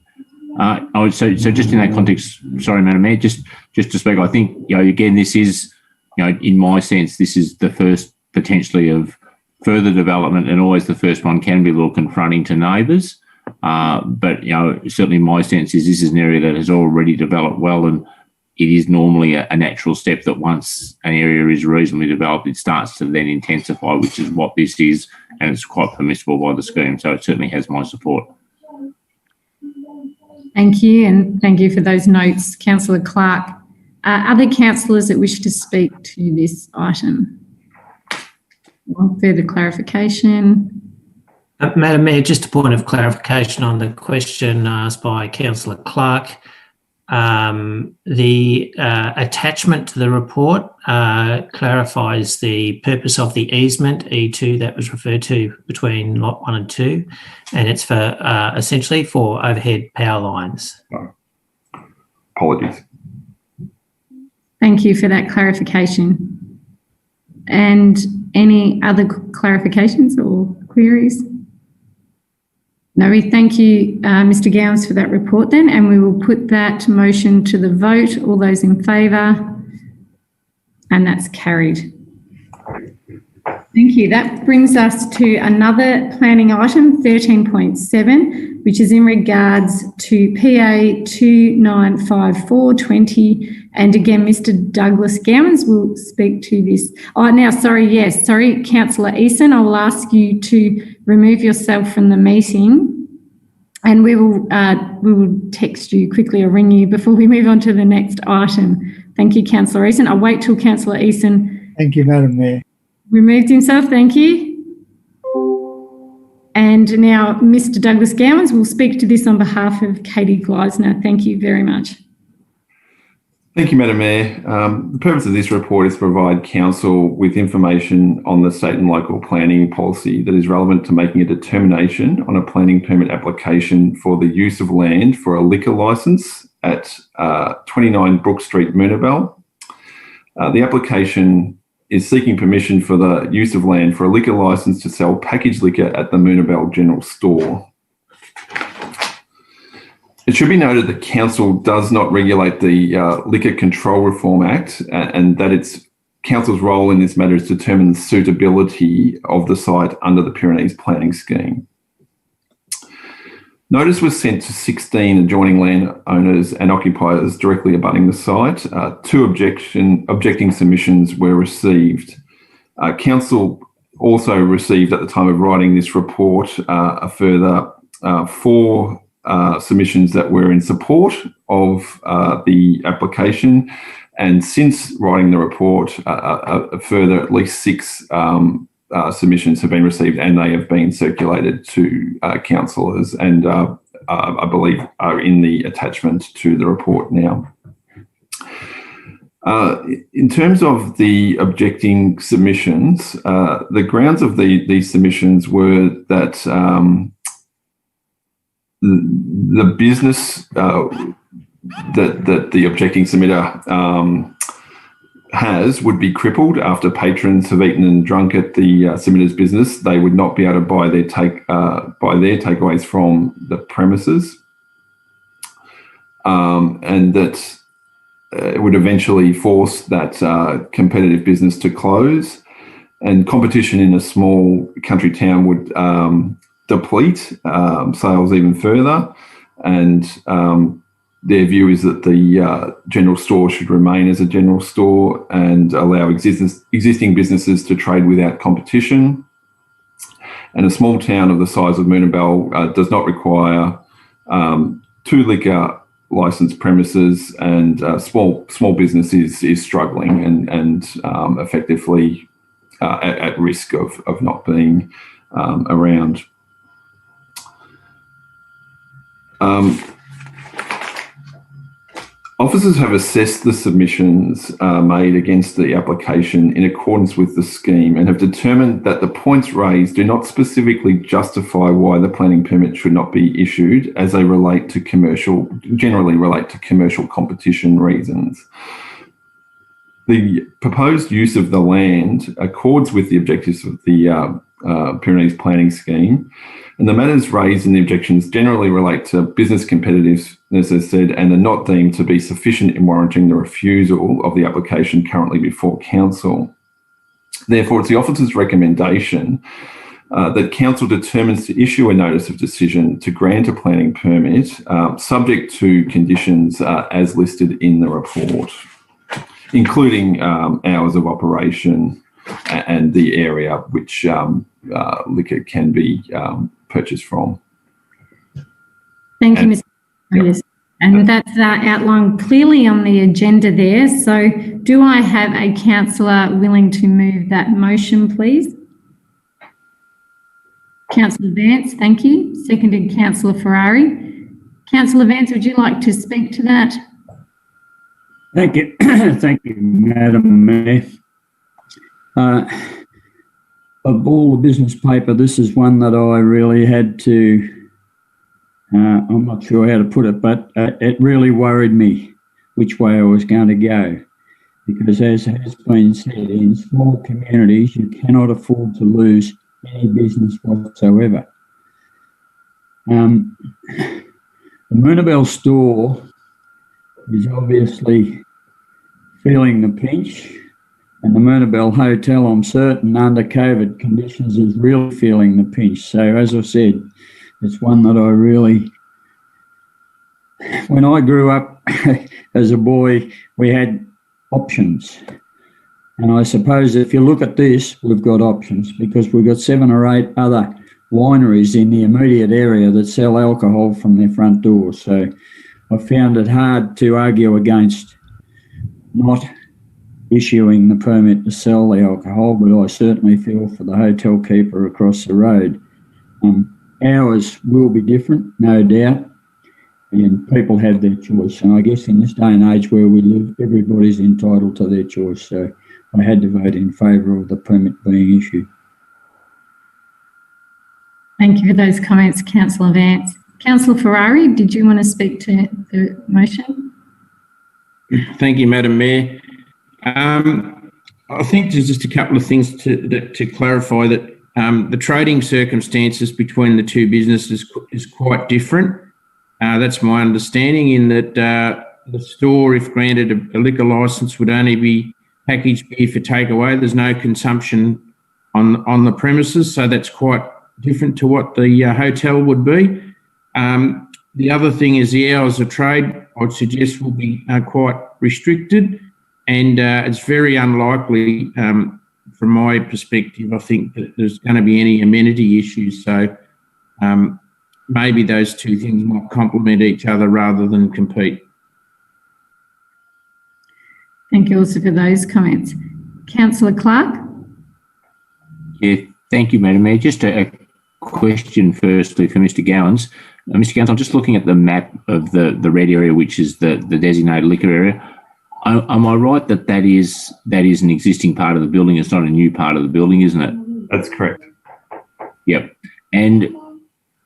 I would say, so just in that context, sorry, Madam Mayor, just to speak, I think, again, this is, in my sense, this is the first potentially of further development, and always the first one can be a little confronting to neighbours. But, certainly my sense is this is an area that has already developed well, and it is normally a natural step that once an area is reasonably developed, it starts to then intensify, which is what this is, and it's quite permissible by the scheme. So it certainly has my support. Thank you, and thank you for those notes, Councillor Clark. Other councillors that wish to speak to this item? Further clarification? Madam Mayor, just a point of clarification on the question asked by Councillor Clark. The attachment to the report clarifies the purpose of the easement, E2, that was referred to between Lot 1 and 2, and it's for essentially for overhead power lines. Apologies. Thank you for that clarification. And any other clarifications or queries? No, we thank you, Mr. Gowans, for that report then, and we will put that motion to the vote. All those in favour? And that's carried. Thank you. That brings us to another planning item, 13.7, which is in regards to PA 295420. And again, Mr. Douglas Gowans will speak to this. Oh, now, sorry, yes, sorry, Councillor Eason, I will ask you to remove yourself from the meeting, and we will text you quickly or ring you before we move on to the next item. Thank you, Councillor Eason. I'll wait till Councillor Eason. Thank you, Madam Mayor. Removed himself, thank you. And now Mr. Douglas Gowans will speak to this on behalf of Katie Gleisner. Thank you very much. Thank you, Madam Mayor. The purpose of this report is to provide Council with information on the state and local planning policy that is relevant to making a determination on a planning permit application for the use of land for a liquor licence at 29 Brook Street, Moonabel. The application is seeking permission for the use of land for a liquor licence to sell packaged liquor at the Moonabel General Store. It should be noted that Council does not regulate the Liquor Control Reform Act, and that it's Council's role in this matter is to determine the suitability of the site under the Pyrenees planning scheme. Notice was sent to 16 adjoining landowners and occupiers directly abutting the site. Two objecting submissions were received. Council also received, at the time of writing this report, a further 4 submissions that were in support of the application, and since writing the report, a further at least 6 submissions have been received, and they have been circulated to councillors, and I believe are in the attachment to the report now. In terms of the objecting submissions, the grounds of these submissions were that the business that the objecting submitter would be crippled after patrons have eaten and drunk at the submitter's business. They would not be able to buy their takeaways from the premises, and that it would eventually force that competitive business to close, and competition in a small country town would deplete sales even further, and their view is that the general store should remain as a general store and allow existing businesses to trade without competition. And a small town of the size of Moonabel does not require 2 liquor licensed premises, and small business is struggling and effectively at risk of not being around. Officers have assessed the submissions made against the application in accordance with the scheme, and have determined that the points raised do not specifically justify why the planning permit should not be issued, as they generally relate to commercial competition reasons. The proposed use of the land accords with the objectives of the Pyrenees planning scheme, And the matters raised in the objections generally relate to business competitiveness, as said, and are not deemed to be sufficient in warranting the refusal of the application currently before Council. Therefore, it's the officer's recommendation that Council determines to issue a notice of decision to grant a planning permit, subject to conditions as listed in the report, including hours of operation and the area which liquor can be purchased from. Thank you, Mr. Yes. And that's outlined clearly on the agenda there. So do I have a councillor willing to move that motion, please? Councillor Vance, thank you. Seconded, Councillor Ferrari. Councillor Vance, would you like to speak to that? Thank you. Thank you, Madam Mayor. Of all the business paper, this is one that I really had to, I'm not sure how to put it, but it really worried me which way I was going to go. Because as has been said, in small communities, you cannot afford to lose any business whatsoever. The Moonabel store is obviously feeling the pinch, and the Moonabel Hotel, I'm certain, under COVID conditions is really feeling the pinch. So as I said, it's one that I really, when I grew up as a boy, we had options. And I suppose if you look at this, we've got options because we've got 7 or 8 other wineries in the immediate area that sell alcohol from their front door. So I found it hard to argue against not issuing the permit to sell the alcohol, but I certainly feel for the hotel keeper across the road. Hours will be different, no doubt, and people have their choice. And I guess in this day and age where we live, everybody's entitled to their choice. So I had to vote in favour of the permit being issued. Thank you for those comments, Councillor Vance. Councillor Ferrari, did you want to speak to the motion? Thank you, Madam Mayor. I think there's just a couple of things to clarify that the trading circumstances between the two businesses is quite different. That's my understanding in that the store, if granted a liquor licence, would only be packaged beer for takeaway. There's no consumption on the premises, so that's quite different to what the hotel would be. The other thing is the hours of trade, I'd suggest, will be quite restricted, and it's very unlikely, from my perspective, I think that there's going to be any amenity issues. So maybe those two things might complement each other rather than compete. Thank you also for those comments. Councillor Clark? Yeah, thank you, Madam Mayor. Just a question firstly for Mr. Gowans. Mr. Gowans, I'm just looking at the map of the red area, which is the designated liquor area. Am I right that is an existing part of the building? It's not a new part of the building, isn't it? That's correct. Yep. And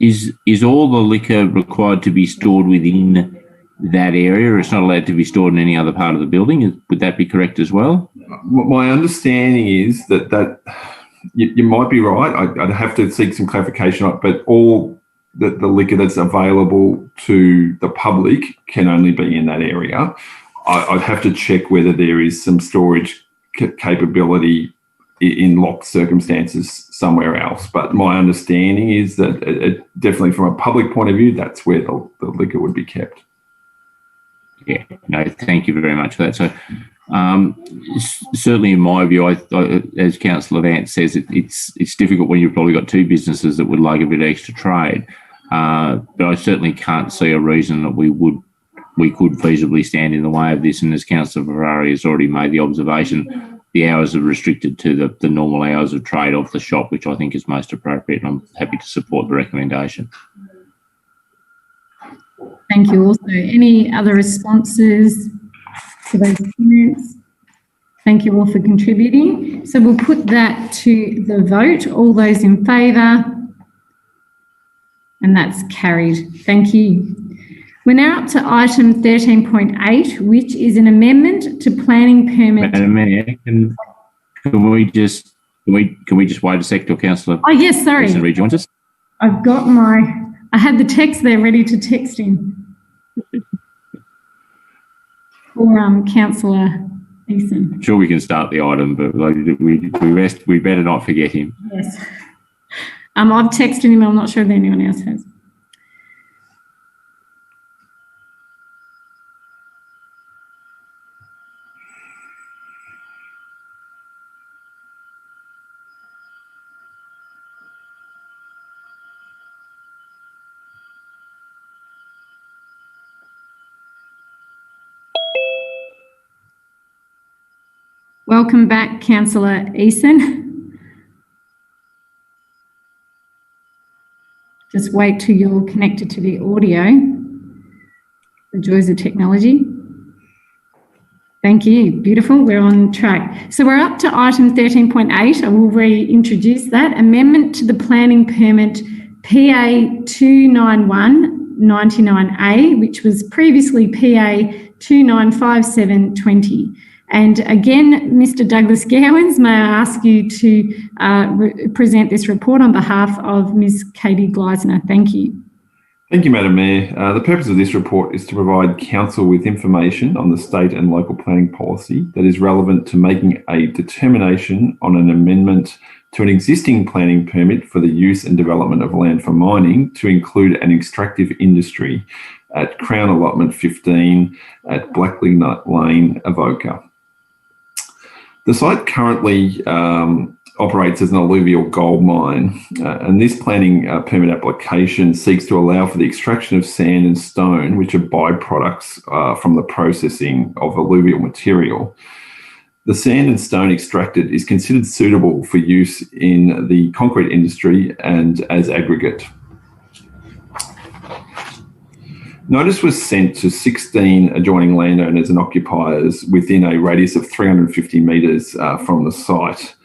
is all the liquor required to be stored within that area, or it's not allowed to be stored in any other part of the building? Would that be correct as well? My understanding is that you might be right. I'd have to seek some clarification on it, but all the liquor that's available to the public can only be in that area. I'd have to check whether there is some storage capability in locked circumstances somewhere else. But my understanding is that definitely from a public point of view, that's where the liquor would be kept. Yeah, no, thank you very much for that. So certainly in my view, as Councillor Vance says, it's difficult when you've probably got two businesses that would like a bit of extra trade. But I certainly can't see a reason that we could feasibly stand in the way of this. And as Councillor Ferrari has already made the observation, the hours are restricted to the normal hours of trade of the shop, which I think is most appropriate, and I'm happy to support the recommendation. Thank you. Also, any other responses to those comments? Thank you all for contributing. So we'll put that to the vote. All those in favour? And that's carried. Thank you. We're now up to item 13.8, which is an amendment to planning permit. Madam Mayor, can we just wait a sec till Councillor Oh yes, sorry. rejoins us? I had the text there ready to text him. For Councillor Eason. I'm sure we can start the item, but we better not forget him. Yes. I've texted him. I'm not sure if anyone else has. Welcome back, Councillor Eason. Just wait till you're connected to the audio. The joys of technology. Thank you. Beautiful. We're on track. So we're up to item 13.8. I will reintroduce that. Amendment to the planning permit PA 291-99A, which was previously PA 2957-20. And again, Mr. Douglas Gowans, may I ask you to present this report on behalf of Ms. Katie Gleisner. Thank you. Thank you, Madam Mayor. The purpose of this report is to provide Council with information on the state and local planning policy that is relevant to making a determination on an amendment to an existing planning permit for the use and development of land for mining to include an extractive industry at Crown Allotment 15 at Blackley Lane, Avoca. The site currently operates as an alluvial gold mine, and this planning permit application seeks to allow for the extraction of sand and stone, which are byproducts from the processing of alluvial material. The sand and stone extracted is considered suitable for use in the concrete industry and as aggregate. Notice was sent to 16 adjoining landowners and occupiers within a radius of 350 metres from the site.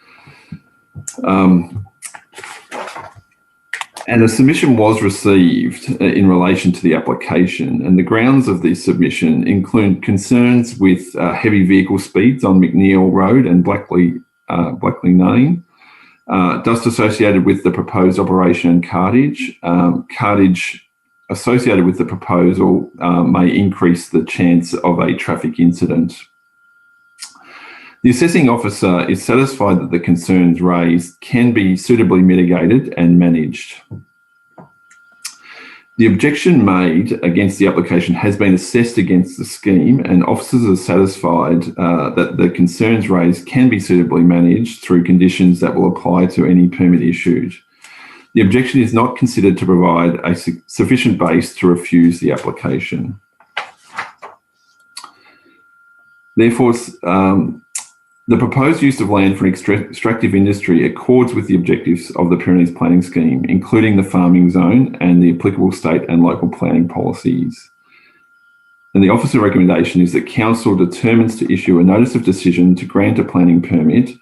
And a submission was received in relation to the application, and the grounds of this submission include concerns with heavy vehicle speeds on McNeil Road and Blackley Lane, dust associated with the proposed operation and cartage. Cartage associated with the proposal may increase the chance of a traffic incident. The assessing officer is satisfied that the concerns raised can be suitably mitigated and managed. The objection made against the application has been assessed against the scheme, and officers are satisfied that the concerns raised can be suitably managed through conditions that will apply to any permit issued. The objection is not considered to provide a sufficient base to refuse the application. Therefore, the proposed use of land for an extractive industry accords with the objectives of the Pyrenees Planning Scheme, including the farming zone and the applicable state and local planning policies. And the officer recommendation is that Council determines to issue a notice of decision to grant a planning permit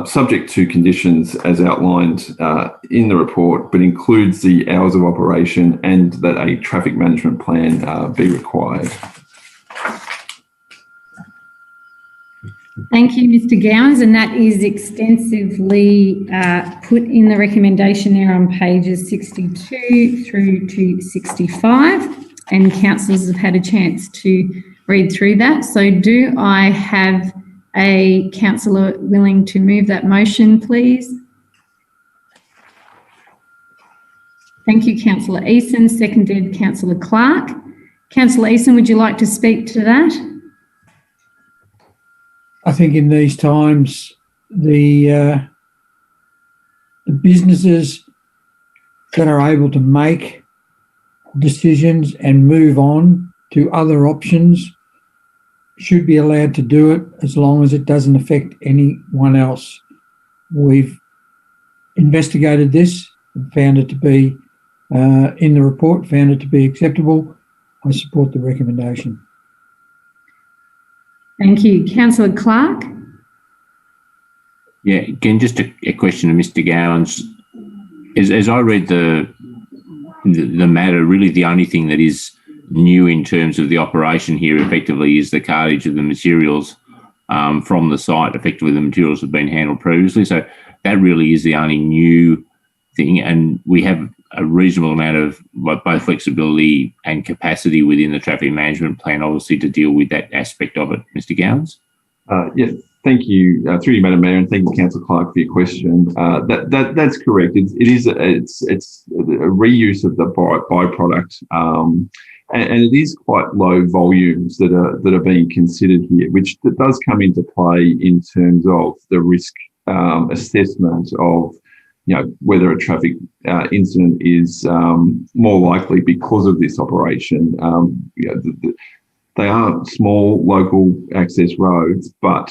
subject to conditions as outlined in the report, but includes the hours of operation and that a traffic management plan be required. Thank you, Mr. Gowans, and that is extensively put in the recommendation there on pages 62 through to 65, and councillors have had a chance to read through that. So do I have a councillor willing to move that motion, please? Thank you, Councillor Eason. Seconded, Councillor Clark. Councillor Eason, would you like to speak to that? I think in these times, the businesses that are able to make decisions and move on to other options should be allowed to do it as long as it doesn't affect anyone else. We've investigated this and found it to be, in the report, found it to be acceptable. I support the recommendation. Thank you. Councillor Clark? Yeah, again, just a question to Mr. Gowans. As I read the matter, really the only thing that is new in terms of the operation here effectively is the cartage of the materials from the site. Effectively, the materials have been handled previously. So that really is the only new thing, and we have a reasonable amount of both flexibility and capacity within the traffic management plan, obviously, to deal with that aspect of it. Mr. Gowans? Yeah, thank you, through you, Madam Mayor, and thank you, Councillor Clark, for your question. That's correct. It's a reuse of the byproduct, and it is quite low volumes that are being considered here, which does come into play in terms of the risk assessment of, whether a traffic incident is more likely because of this operation. They are small local access roads, but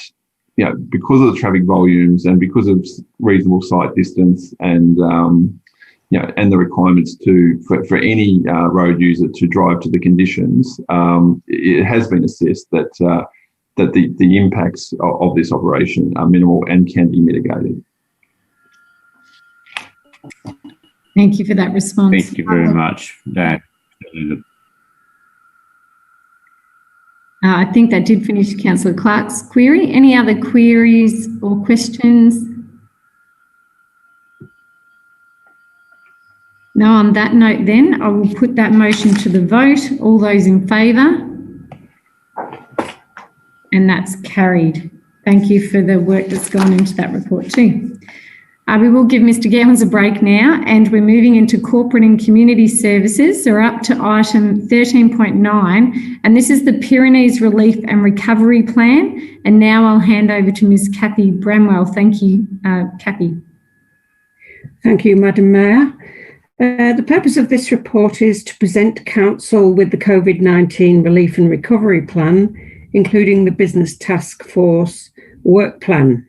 because of the traffic volumes and because of reasonable sight distance and and the requirements for any road user to drive to the conditions, it has been assessed that the impacts of this operation are minimal and can be mitigated. Thank you for that response. Thank you very much. I think that did finish Councillor Clark's query. Any other queries or questions? No, on that note then, I will put that motion to the vote. All those in favour? And that's carried. Thank you for the work that's gone into that report too. We will give Mr. Gowans a break now, and we're moving into corporate and community services. So we're up to item 13.9, and this is the Pyrenees Relief and Recovery Plan. And now I'll hand over to Ms. Kathy Bramwell. Thank you, Kathy. Thank you, Madam Mayor. The purpose of this report is to present Council with the COVID-19 Relief and Recovery Plan, including the Business Task Force Work Plan.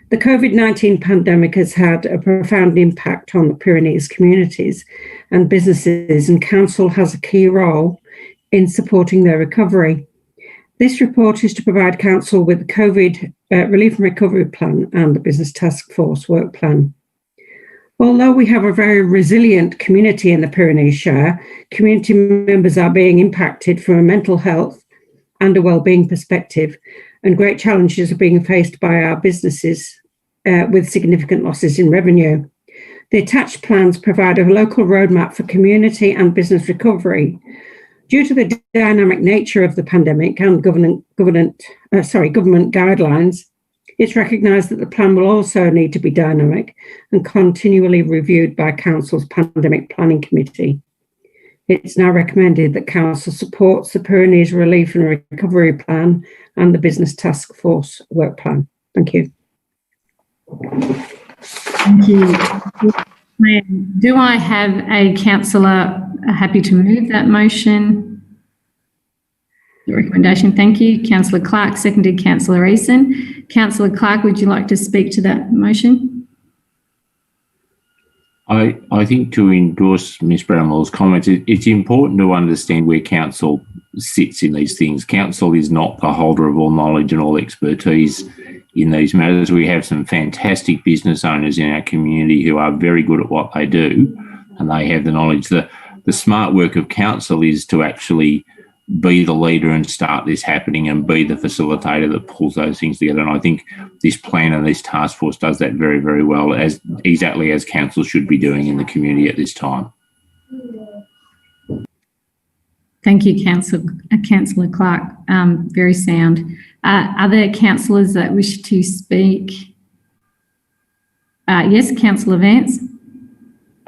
The COVID-19 pandemic has had a profound impact on the Pyrenees communities and businesses, and Council has a key role in supporting their recovery. This report is to provide Council with the COVID Relief and Recovery Plan and the Business Task Force Work Plan. Although we have a very resilient community in the Pyrenees Shire, community members are being impacted from a mental health and a wellbeing perspective, and great challenges are being faced by our businesses with significant losses in revenue. The attached plans provide a local roadmap for community and business recovery. Due to the dynamic nature of the pandemic and government guidelines, it's recognised that the plan will also need to be dynamic and continually reviewed by Council's Pandemic Planning Committee. It's now recommended that Council supports the Pyrenees Relief and Recovery Plan and the Business Task Force Work Plan. Thank you. Thank you. Do I have a councillor happy to move that motion? The recommendation, thank you. Councillor Clark, seconded Councillor Eason. Councillor Clark, would you like to speak to that motion? I think to endorse Ms Bramwell's comments, it's important to understand where Council sits in these things. Council is not the holder of all knowledge and all expertise in these matters. We have some fantastic business owners in our community who are very good at what they do, and they have the knowledge. The smart work of Council is to actually be the leader and start this happening and be the facilitator that pulls those things together. And I think this plan and this task force does that very, very well, as exactly as Council should be doing in the community at this time. Thank you, Councillor Clark. Very sound. Are there councillors that wish to speak? Yes, Councillor Vance.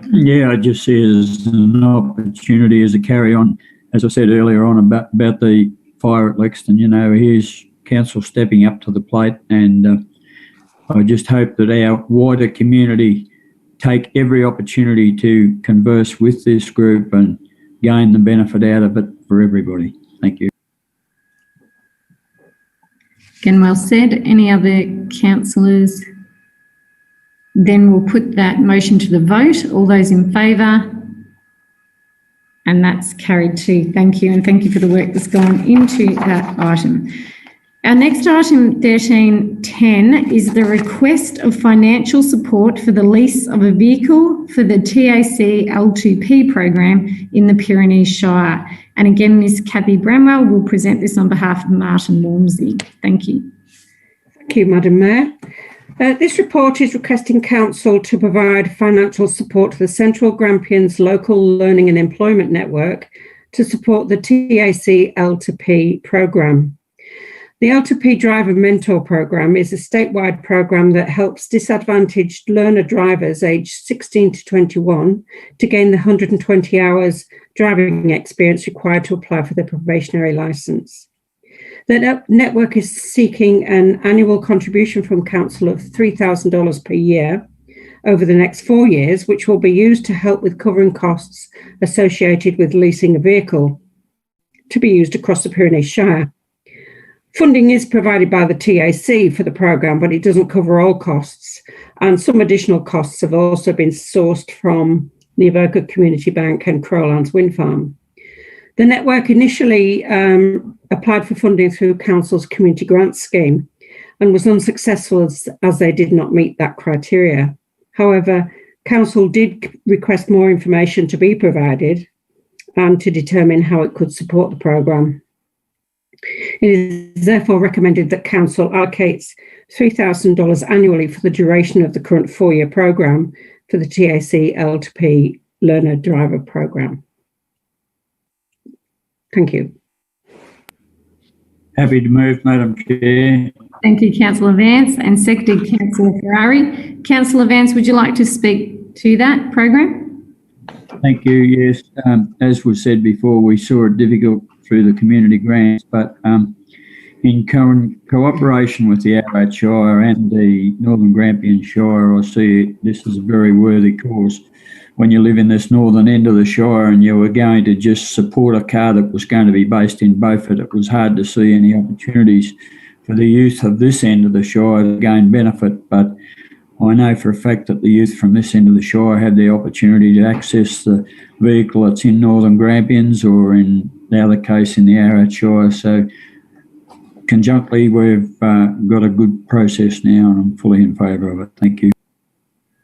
Yeah, I just see it as an opportunity as a carry on. As I said earlier on about the fire at Lexington, here's Council stepping up to the plate, and I just hope that our wider community take every opportunity to converse with this group and gain the benefit out of it for everybody. Thank you. Again, well said. Any other councillors? Then we'll put that motion to the vote. All those in favour? And that's carried too. Thank you, and thank you for the work that's gone into that item. Our next item, 13.10, is the request of financial support for the lease of a vehicle for the TAC L2P program in the Pyrenees Shire. And again, Ms. Kathy Bramwell will present this on behalf of Martin Walmsley. Thank you. Thank you, Madam Mayor. This report is requesting Council to provide financial support to the Central Grampians Local Learning and Employment Network to support the TAC L2P programme. The L2P Driver Mentor Programme is a statewide programme that helps disadvantaged learner drivers aged 16 to 21 to gain the 120 hours driving experience required to apply for their probationary licence. The network is seeking an annual contribution from Council of $3,000 per year over the next 4 years, which will be used to help with covering costs associated with leasing a vehicle to be used across the Pyrenees Shire. Funding is provided by the TAC for the programme, but it doesn't cover all costs. And some additional costs have also been sourced from the Avoca Community Bank and Crowlands Wind Farm. The network initially applied for funding through Council's Community Grants Scheme and was unsuccessful as they did not meet that criteria. However, Council did request more information to be provided and to determine how it could support the programme. It is therefore recommended that Council allocates $3,000 annually for the duration of the current 4-year programme for the TAC L2P Learner Driver Programme. Thank you. Happy to move, Madam Chair. Thank you, Councillor Vance, and seconded Councillor Ferrari. Councillor Vance, would you like to speak to that program? Thank you. Yes, as was said before, we saw it difficult through the community grants, but in cooperation with the Ararat Shire and the Northern Grampian Shire, I see this is a very worthy cause. When you live in this northern end of the Shire and you were going to just support a car that was going to be based in Beaufort, it was hard to see any opportunities for the youth of this end of the Shire to gain benefit. But I know for a fact that the youth from this end of the Shire have the opportunity to access the vehicle that's in Northern Grampians or in the other case in the Ararat Shire. So conjunctly, we've got a good process now and I'm fully in favour of it. Thank you.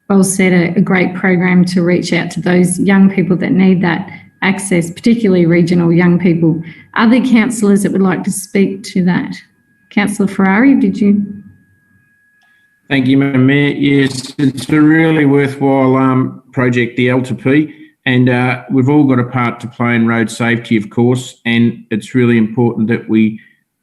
Well said, a great program to reach out to those young people that need that access, particularly regional young people. Other councillors that would like to speak to that? Councillor Ferrari, did you? Thank you, Madam Mayor. Yes, it's a really worthwhile project, the L2P, and we've all got a part to play in road safety, of course, and it's really important that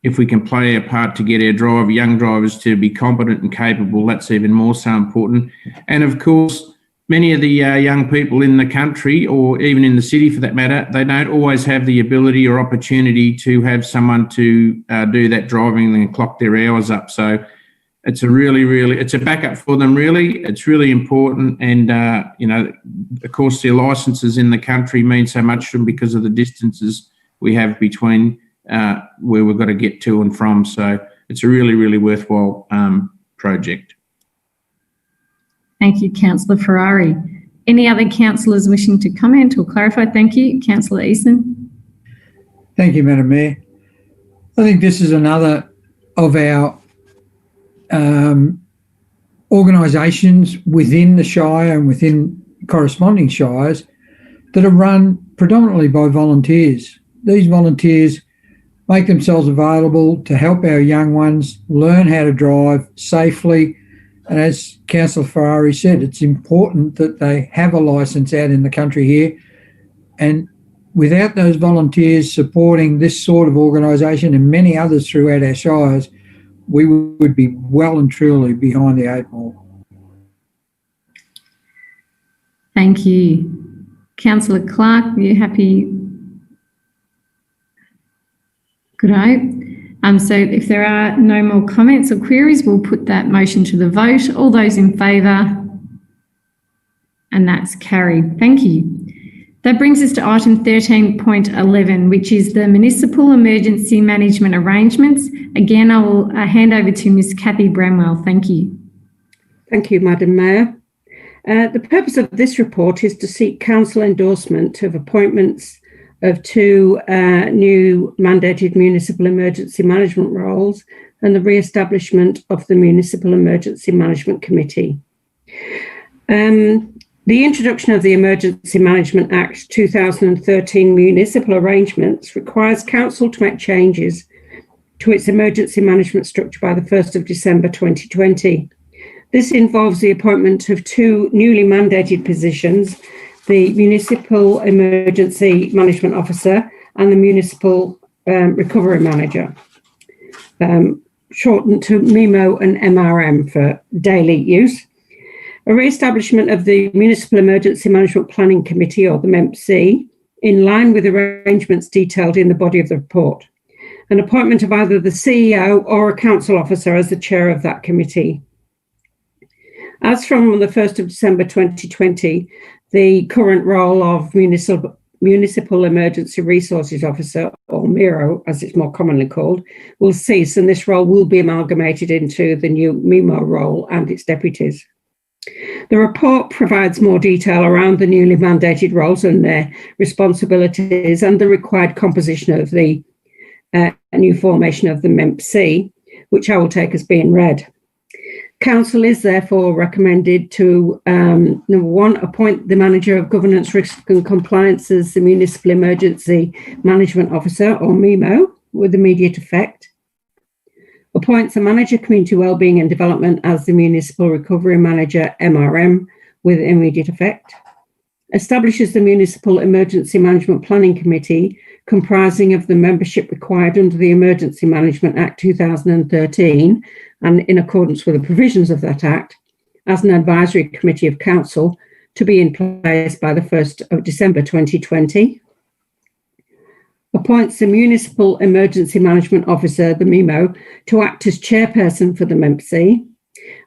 if we can play a part to get our young drivers to be competent and capable, that's even more so important. And of course, many of the young people in the country, or even in the city for that matter, they don't always have the ability or opportunity to have someone to do that driving and clock their hours up. So it's it's a backup for them, really. It's really important. And, of course, their licences in the country mean so much to them because of the distances we have between where we've got to get to and from. So it's a really, really worthwhile project. Thank you, Councillor Ferrari. Any other councillors wishing to comment or clarify? Thank you. Councillor Eason. Thank you, Madam Mayor. I think this is another of our organisations within the Shire and within corresponding shires that are run predominantly by volunteers. These volunteers make themselves available to help our young ones learn how to drive safely. And as Councillor Ferrari said, it's important that they have a licence out in the country here. And without those volunteers supporting this sort of organisation and many others throughout our shires, we would be well and truly behind the 8 ball. Thank you. Councillor Clark, are you happy? Good night. So if there are no more comments or queries, we'll put that motion to the vote. All those in favour? And that's carried. Thank you. That brings us to item 13.11, which is the Municipal Emergency Management Arrangements. Again, I will hand over to Ms. Kathy Bramwell. Thank you. Thank you, Madam Mayor. The purpose of this report is to seek council endorsement of appointments of 2 new mandated municipal emergency management roles and the re-establishment of the Municipal Emergency Management Committee. The introduction of the Emergency Management Act 2013 municipal arrangements requires council to make changes to its emergency management structure by the 1st of December 2020. This involves the appointment of two newly mandated positions, the Municipal Emergency Management Officer and the Municipal Recovery Manager, shortened to MIMO and MRM for daily use. A re-establishment of the Municipal Emergency Management Planning Committee, or the MEMC, in line with arrangements detailed in the body of the report. An appointment of either the CEO or a council officer as the chair of that committee. As from the 1st of December 2020, the current role of Municipal Emergency Resources Officer, or MIRO as it's more commonly called, will cease, and this role will be amalgamated into the new MIMO role and its deputies. The report provides more detail around the newly mandated roles and their responsibilities and the required composition of the new formation of the MEMC, which I will take as being read. Council is therefore recommended to, number one, appoint the Manager of Governance, Risk and Compliance as the Municipal Emergency Management Officer, or MIMO, with immediate effect. Appoints the Manager Community Wellbeing and Development as the Municipal Recovery Manager, MRM, with immediate effect. Establishes the Municipal Emergency Management Planning Committee, comprising of the membership required under the Emergency Management Act 2013, and in accordance with the provisions of that Act, as an advisory committee of council to be in place by the 1st of December 2020. Appoints the Municipal Emergency Management Officer, the MIMO, to act as chairperson for the MEMC,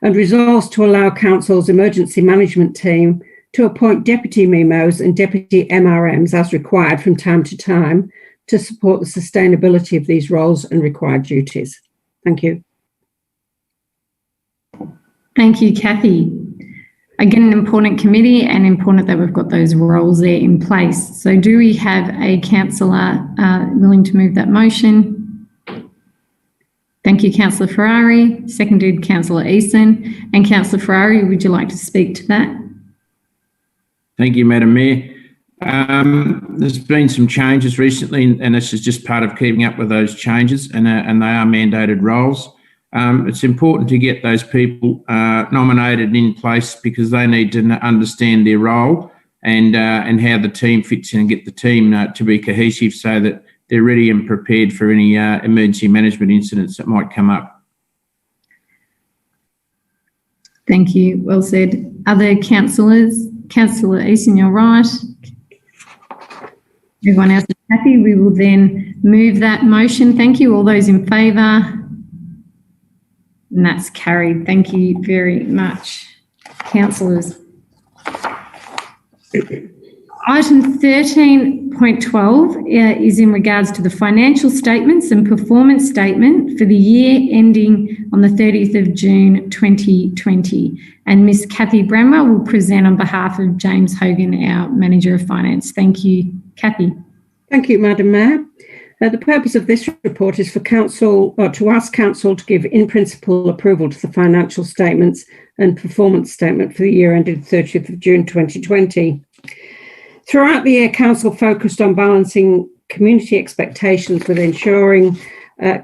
and resolves to allow council's emergency management team to appoint deputy MIMOs and deputy MRMs as required from time to time to support the sustainability of these roles and required duties. Thank you. Thank you, Kathy. Again, an important committee, and important that we've got those roles there in place. So do we have a councillor willing to move that motion? Thank you, Councillor Ferrari. Seconded, Councillor Eason. And Councillor Ferrari, would you like to speak to that? Thank you, Madam Mayor. There's been some changes recently, and this is just part of keeping up with those changes, and they are mandated roles. It's important to get those people nominated in place because they need to understand their role and how the team fits in, and get the team to be cohesive so that they're ready and prepared for any emergency management incidents that might come up. Thank you. Well said. Other councillors? Councillor Eason, you're right. Everyone else is happy. We will then move that motion. Thank you. All those in favour? And that's carried. Thank you very much, councillors. Item 13.12 is in regards to the financial statements and performance statement for the year ending on the 30th of June 2020. And Ms. Kathy Bramwell will present on behalf of James Hogan, our Manager of Finance. Thank you, Kathy. Thank you, Madam Mayor. The purpose of this report is for Council, or to ask Council to give in principle approval to the financial statements and performance statement for the year ended 30th of June 2020. Throughout the year, Council focused on balancing community expectations with ensuring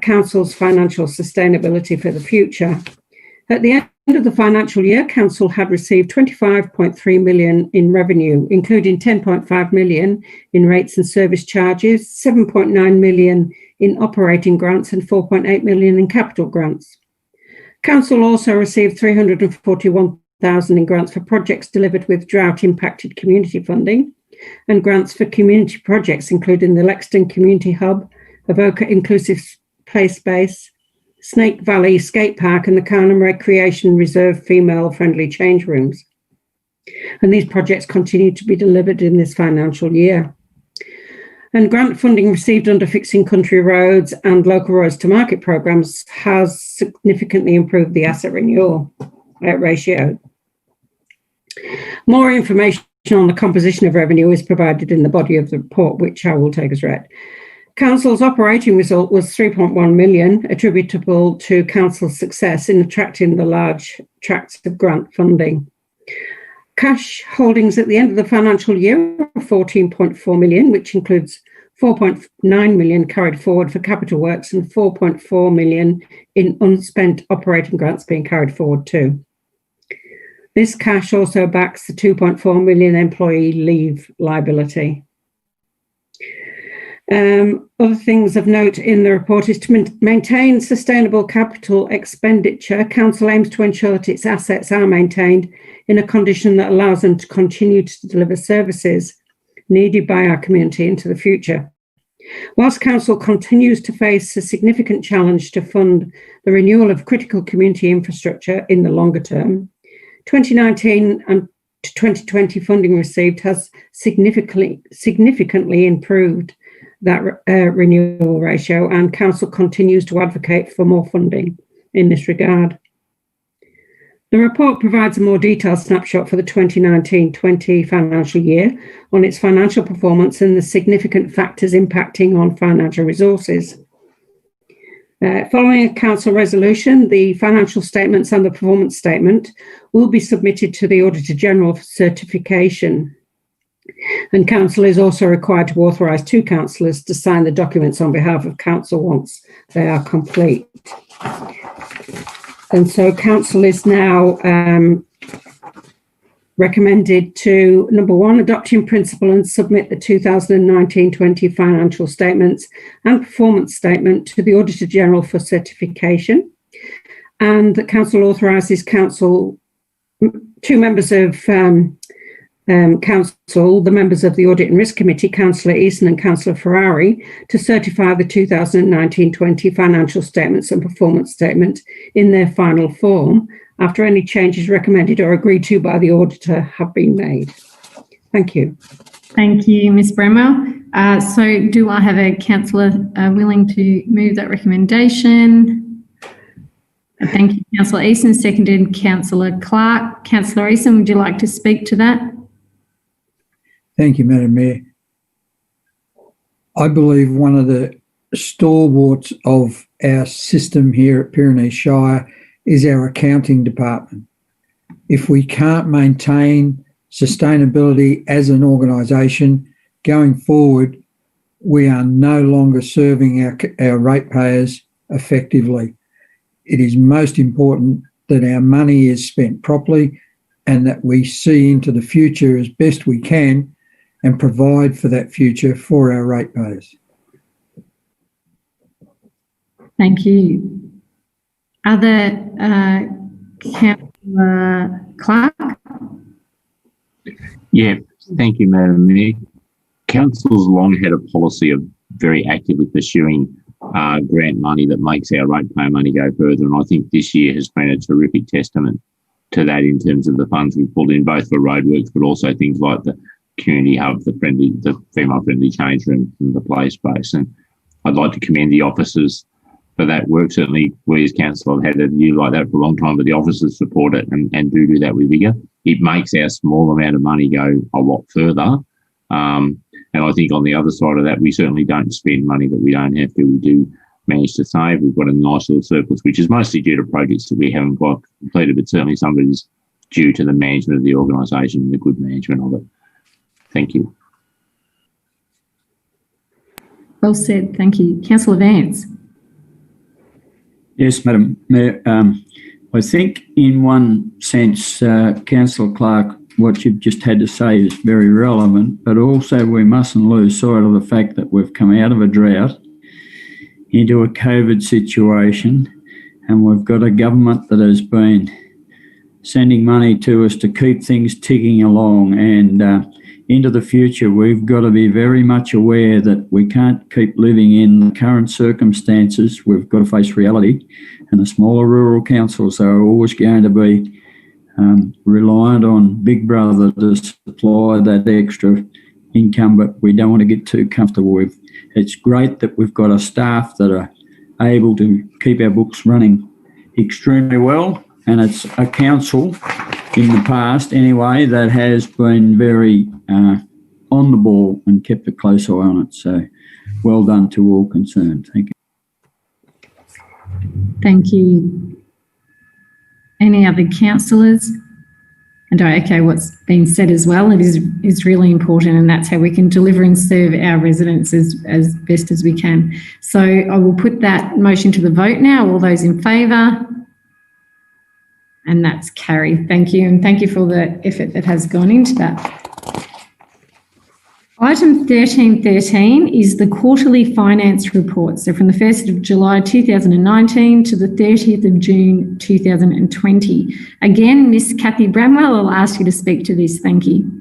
Council's financial sustainability for the future. At the end of the financial year, Council had received 25.3 million in revenue, including 10.5 million in rates and service charges, 7.9 million in operating grants and 4.8 million in capital grants. Council also received 341,000 in grants for projects delivered with drought-impacted community funding, and grants for community projects, including the Lexton Community Hub, Avoca Inclusive Play Space, Snake Valley Skate Park, and the Carnham Recreation Reserve female-friendly change rooms. And these projects continue to be delivered in this financial year. And grant funding received under Fixing Country Roads and Local Roads to Market programmes has significantly improved the asset renewal ratio. More information on the composition of revenue is provided in the body of the report, which I will take as read. Council's operating result was 3.1 million, attributable to Council's success in attracting the large tracts of grant funding. Cash holdings at the end of the financial year were 14.4 million, which includes 4.9 million carried forward for capital works and 4.4 million in unspent operating grants being carried forward too. This cash also backs the 2.4 million employee leave liability. Other things of note in the report is to maintain sustainable capital expenditure. Council aims to ensure that its assets are maintained in a condition that allows them to continue to deliver services needed by our community into the future. Whilst Council continues to face a significant challenge to fund the renewal of critical community infrastructure in the longer term, 2019 and to 2020 funding received has significantly improved that renewal ratio, and Council continues to advocate for more funding in this regard. The report provides a more detailed snapshot for the 2019-20 financial year on its financial performance and the significant factors impacting on financial resources. Following a Council resolution, the financial statements and the performance statement will be submitted to the Auditor-General for certification. And Council is also required to authorise 2 councillors to sign the documents on behalf of Council once they are complete. And so Council is now recommended to, number 1, adopt in principle and submit the 2019-20 financial statements and performance statement to the Auditor-General for certification, and that Council authorises 2 members of Council, the members of the Audit and Risk Committee, Councillor Eason and Councillor Ferrari, to certify the 2019-20 financial statements and performance statement in their final form after any changes recommended or agreed to by the Auditor have been made. Thank you. Thank you, Ms Bramwell. So do I have a councillor willing to move that recommendation? Thank you, Councillor Eason. Seconded, Councillor Clark. Councillor Eason, would you like to speak to that? Thank you, Madam Mayor. I believe one of the stalwarts of our system here at Pyrenees Shire is our accounting department. If we can't maintain sustainability as an organisation going forward, we are no longer serving our ratepayers effectively. It is most important that our money is spent properly and that we see into the future as best we can and provide for that future for our ratepayers. Thank you. Other Councillor Clark? Yeah, thank you, Madam Mayor. Council's long had a policy of very actively pursuing grant money that makes our ratepayer money go further, and I think this year has been a terrific testament to that in terms of the funds we've pulled in, both for roadworks, but also things like the community hub, the female-friendly change room and the play space. And I'd like to commend the officers for that work. Certainly, we as council have had a view like that for a long time, but the officers support it and do that with vigour. It makes our small amount of money go a lot further. And I think on the other side of that, we certainly don't spend money that we don't have to. We do manage to save. We've got a nice little surplus, which is mostly due to projects that we haven't got completed, but certainly some of it is due to the management of the organisation and the good management of it. Thank you. Well said. Thank you. Councillor Vance. Yes, Madam Mayor. I think in one sense, Councillor Clark, what you've just had to say is very relevant, but also we mustn't lose sight of the fact that we've come out of a drought into a COVID situation, and we've got a government that has been sending money to us to keep things ticking along, and into the future we've got to be very much aware that we can't keep living in the current circumstances. We've got to face reality, and the smaller rural councils are always going to be reliant on Big Brother to supply that extra income, but we don't want to get too comfortable with. It's great that we've got a staff that are able to keep our books running extremely well, and it's a council in the past anyway that has been very on the ball and kept a close eye on it. So well done to all concerned. Thank you. Thank you. Any other councillors? And I echo what's been said as well. It is really important, and that's how we can deliver and serve our residents as best as we can. So I will put that motion to the vote now. All those in favour? And that's carried. Thank you. And thank you for the effort that has gone into that. Item 13.13 is the quarterly finance report. So from the 1st of July 2019 to the 30th of June 2020. Again, Miss Kathy Bramwell, I'll ask you to speak to this. Thank you.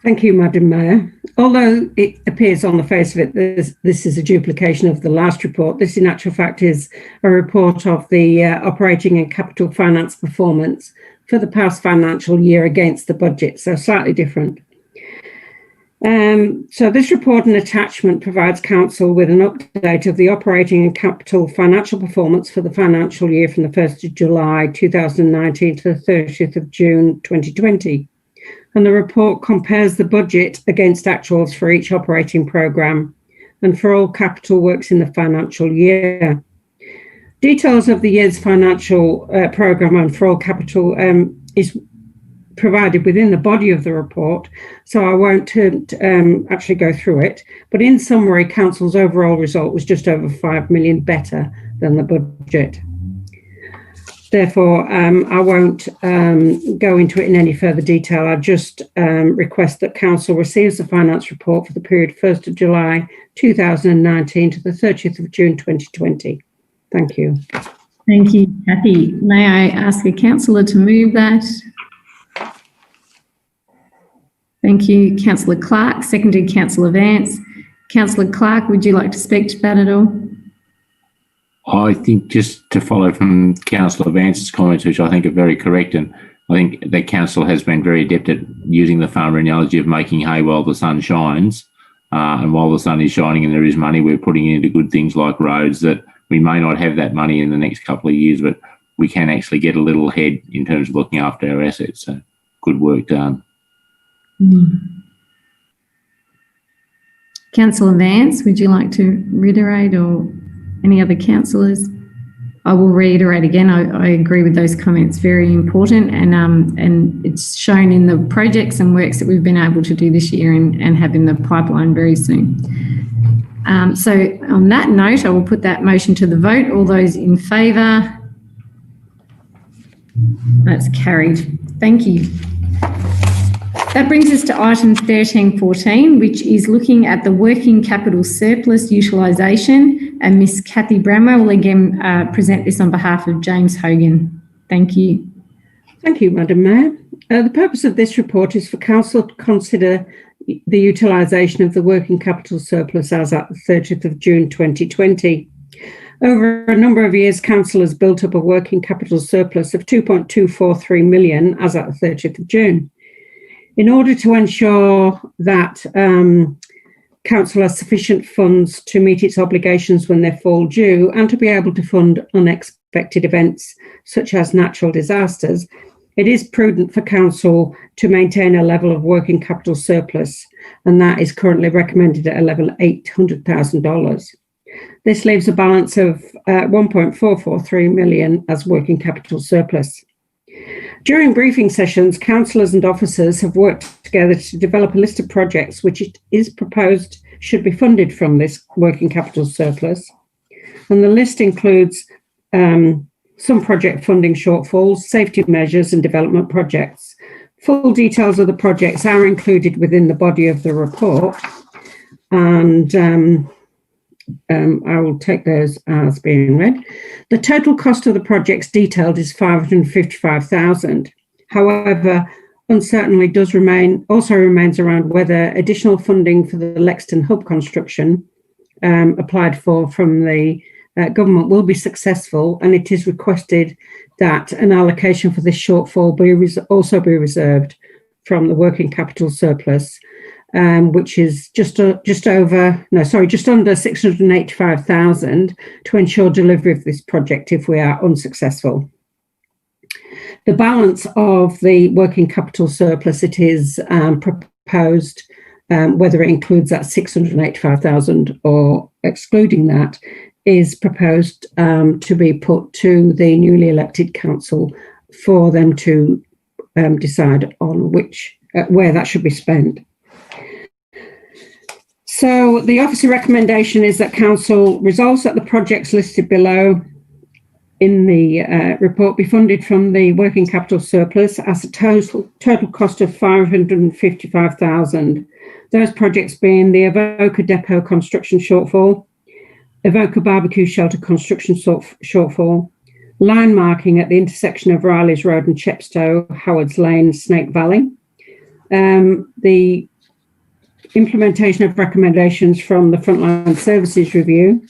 Thank you, Madam Mayor. Although it appears on the face of it this is a duplication of the last report, this in actual fact is a report of the operating and capital finance performance for the past financial year against the budget, so slightly different. So this report and attachment provides Council with an update of the operating and capital financial performance for the financial year from the 1st of July 2019 to the 30th of June 2020. And the report compares the budget against actuals for each operating programme and for all capital works in the financial year. Details of the year's financial programme and for all capital is provided within the body of the report, so I won't actually go through it. But in summary, Council's overall result was just over 5 million better than the budget. Therefore, I won't go into it in any further detail. I just request that Council receives the finance report for the period 1st of July 2019 to the 30th of June 2020. Thank you. Thank you, Kathy. May I ask a councillor to move that? Thank you, Councillor Clark. Seconded, Councillor Vance. Councillor Clark, would you like to speak to that at all? I think just to follow from Councillor Vance's comments, which I think are very correct, and I think the council has been very adept at using the farmer analogy of making hay while the sun shines. And while the sun is shining and there is money, we're putting it into good things like roads that we may not have that money in the next couple of years, but we can actually get a little ahead in terms of looking after our assets. So good work done. Councillor Vance, would you like to reiterate, or any other councillors? I will reiterate again, I agree with those comments, very important, and it's shown in the projects and works that we've been able to do this year and have in the pipeline very soon. So on that note, I will put that motion to the vote. All those in favour? That's carried. Thank you. That brings us to item 13.14, which is looking at the working capital surplus utilisation, and Miss Kathy Bramwell will again present this on behalf of James Hogan. Thank you. Thank you, Madam Mayor. The purpose of this report is for Council to consider the utilisation of the working capital surplus as at the 30th of June 2020. Over a number of years, Council has built up a working capital surplus of 2.243 million as at the 30th of June. In order to ensure that Council has sufficient funds to meet its obligations when they fall due and to be able to fund unexpected events such as natural disasters, it is prudent for Council to maintain a level of working capital surplus, and that is currently recommended at a level of $800,000. This leaves a balance of 1.443 million as working capital surplus. During briefing sessions, councillors and officers have worked together to develop a list of projects which it is proposed should be funded from this working capital surplus. And the list includes some project funding shortfalls, safety measures and development projects. Full details of the projects are included within the body of the report, and I will take those as being read. The total cost of the projects detailed is 555,000. However, uncertainty remains around whether additional funding for the Lexton Hub construction applied for from the government will be successful, and it is requested that an allocation for this shortfall also be reserved from the working capital surplus, which is just under 685,000 to ensure delivery of this project if we are unsuccessful. The balance of the working capital surplus, it is proposed, whether it includes that 685,000 or excluding that, is proposed to be put to the newly elected council for them to decide on where that should be spent. So the officer recommendation is that council resolves that the projects listed below in the report be funded from the working capital surplus as a total cost of $555,000. Those projects being the Avoca Depot construction shortfall, Avoca Barbecue Shelter construction shortfall, line marking at the intersection of Riley's Road and Chepstow, Howards Lane, Snake Valley, the implementation of recommendations from the Frontline Services Review,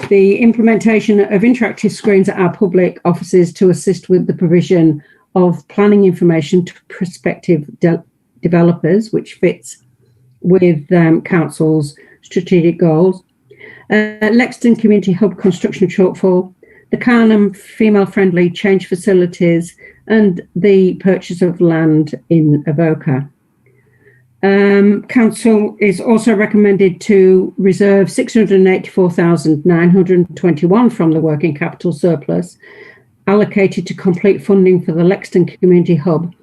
the implementation of interactive screens at our public offices to assist with the provision of planning information to prospective developers, which fits with Council's strategic goals, Lexington Community Hub construction shortfall, the Carnham female-friendly change facilities, and the purchase of land in Avoca. Council is also recommended to reserve $684,921 from the working capital surplus allocated to complete funding for the Lexington Community Hub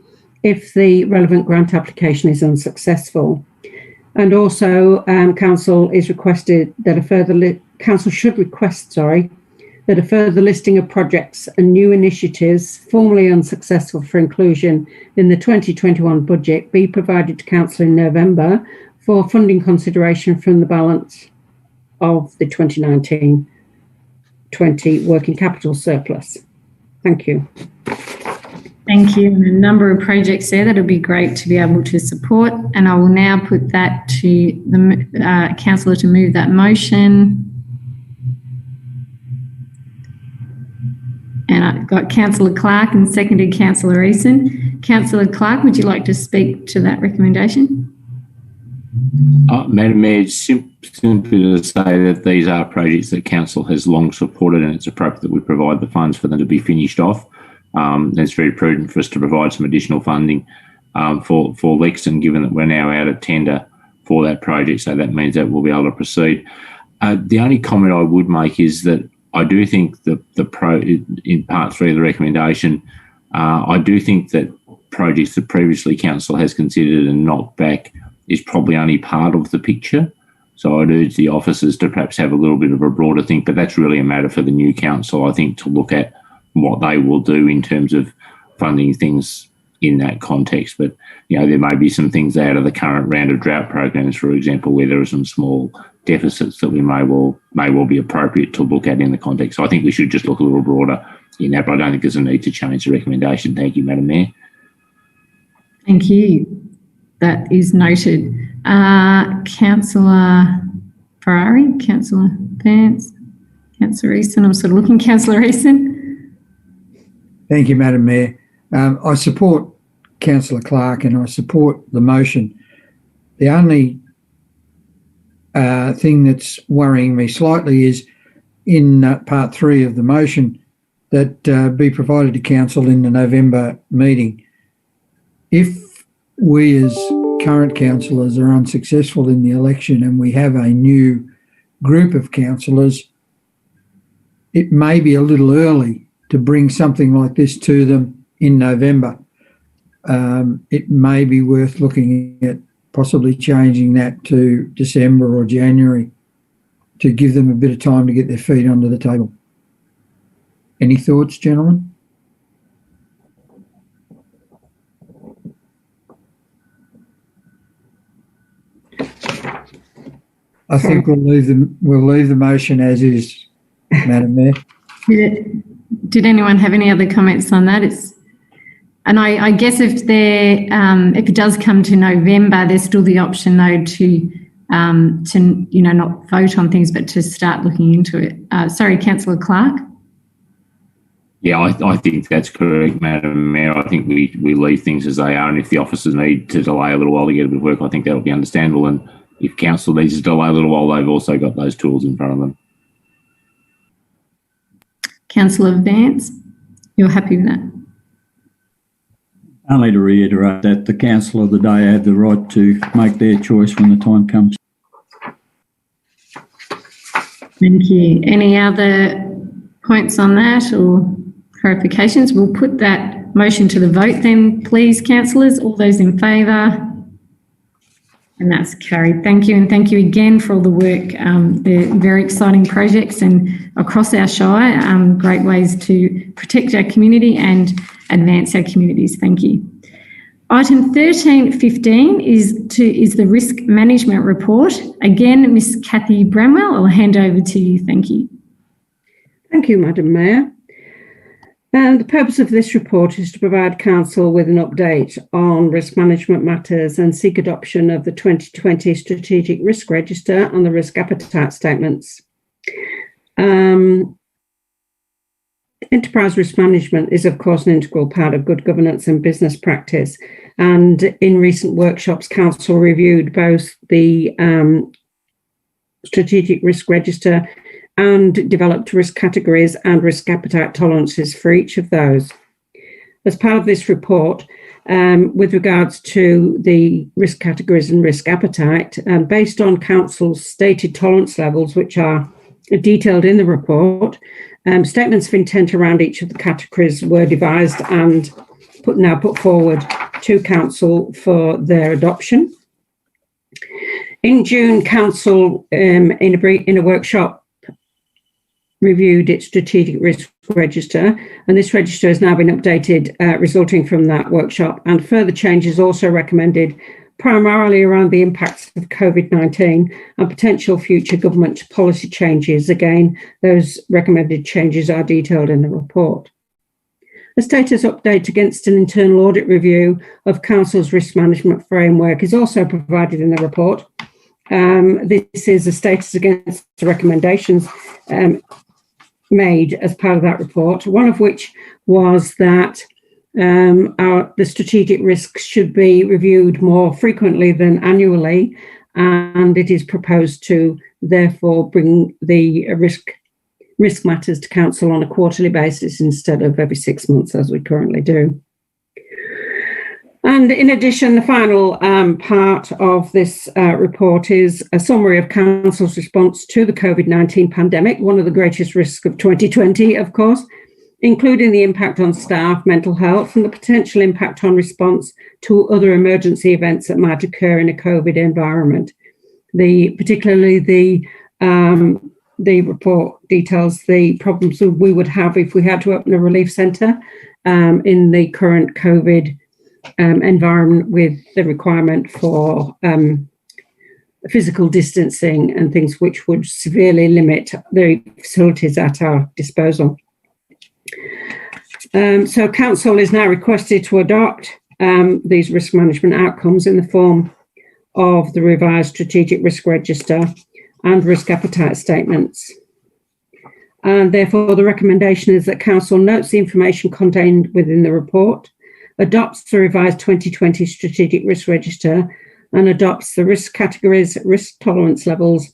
if the relevant grant application is unsuccessful. And also, Council is requested that Council should request, that a further listing of projects and new initiatives formerly unsuccessful for inclusion in the 2021 budget be provided to Council in November for funding consideration from the balance of the 2019-20 working capital surplus. Thank you. Thank you. And a number of projects there that would be great to be able to support. And I will now put that to the councillor to move that motion. And I've got Councillor Clark and seconded Councillor Eason. Councillor Clark, would you like to speak to that recommendation? Madam Mayor, simply to say that these are projects that Council has long supported, and it's appropriate that we provide the funds for them to be finished off. It's very prudent for us to provide some additional funding for Lexington, given that we're now out of tender for that project. So that means that we'll be able to proceed. The only comment I would make is that I do think that in part 3 of the recommendation, I do think that projects that previously Council has considered and knocked back is probably only part of the picture. So I'd urge the officers to perhaps have a little bit of a broader think, but that's really a matter for the new council, I think, to look at what they will do in terms of funding things in that context. But, there may be some things out of the current round of drought programs, for example, where there are some small deficits that we may well be appropriate to look at in the context. So I think we should just look a little broader in that, but I don't think there's a need to change the recommendation. Thank you, Madam Mayor. Thank you. That is noted. Councillor Ferrari, Councillor Vance, Councillor Eason. I'm sort of looking, Councillor Eason. Thank you, Madam Mayor. I support Councillor Clark and I support the motion. The only thing that's worrying me slightly is in part 3 of the motion that be provided to Council in the November meeting. If we as current councillors are unsuccessful in the election and we have a new group of councillors, it may be a little early to bring something like this to them in November. It may be worth looking at possibly changing that to December or January to give them a bit of time to get their feet under the table. Any thoughts, gentlemen? I think we'll leave the motion as is, Madam Mayor. Did anyone have any other comments on that? And I guess if it does come to November, there's still the option though to not vote on things, but to start looking into it. Sorry, Councillor Clark. Yeah, I think that's correct, Madam Mayor. I think we leave things as they are, and if the officers need to delay a little while to get a bit of work, I think that'll be understandable. And if Council needs to delay a little while, they've also got those tools in front of them. Councillor Vance, you're happy with that? Only to reiterate that the council of the day have the right to make their choice when the time comes. Thank you. Any other points on that or clarifications? We'll put that motion to the vote then, please, councillors. All those in favour? And that's carried. Thank you. And thank you again for all the work. They're very exciting projects and across our Shire, great ways to protect our community and advance our communities. Thank you. Item 13.15 is the risk management report. Again, Ms. Kathy Bramwell, I'll hand over to you. Thank you. Thank you, Madam Mayor. And the purpose of this report is to provide Council with an update on risk management matters and seek adoption of the 2020 Strategic Risk Register and the risk appetite statements. Enterprise risk management is, of course, an integral part of good governance and business practice. And in recent workshops, Council reviewed both the Strategic Risk Register and developed risk categories and risk appetite tolerances for each of those. As part of this report, with regards to the risk categories and risk appetite, based on Council's stated tolerance levels, which are detailed in the report, statements of intent around each of the categories were devised and put forward to Council for their adoption. In June, Council, in a workshop, reviewed its strategic risk register, and this register has now been updated resulting from that workshop, and further changes also recommended, primarily around the impacts of COVID-19 and potential future government policy changes. Again, those recommended changes are detailed in the report. A status update against an internal audit review of Council's risk management framework is also provided in the report. This is a status against the recommendations made as part of that report, one of which was that the strategic risks should be reviewed more frequently than annually, and it is proposed to therefore bring the risk matters to Council on a quarterly basis instead of every 6 months as we currently do. And in addition, the final part of this report is a summary of Council's response to the COVID-19 pandemic, one of the greatest risks of 2020, of course, including the impact on staff, mental health, and the potential impact on response to other emergency events that might occur in a COVID environment. Particularly the report details the problems that we would have if we had to open a relief centre in the current COVID environment, with the requirement for physical distancing and things which would severely limit the facilities at our disposal. So Council is now requested to adopt these risk management outcomes in the form of the revised Strategic Risk Register and risk appetite statements. And therefore the recommendation is that Council notes the information contained within the report, adopts the revised 2020 Strategic Risk Register, and adopts the risk categories, risk tolerance levels,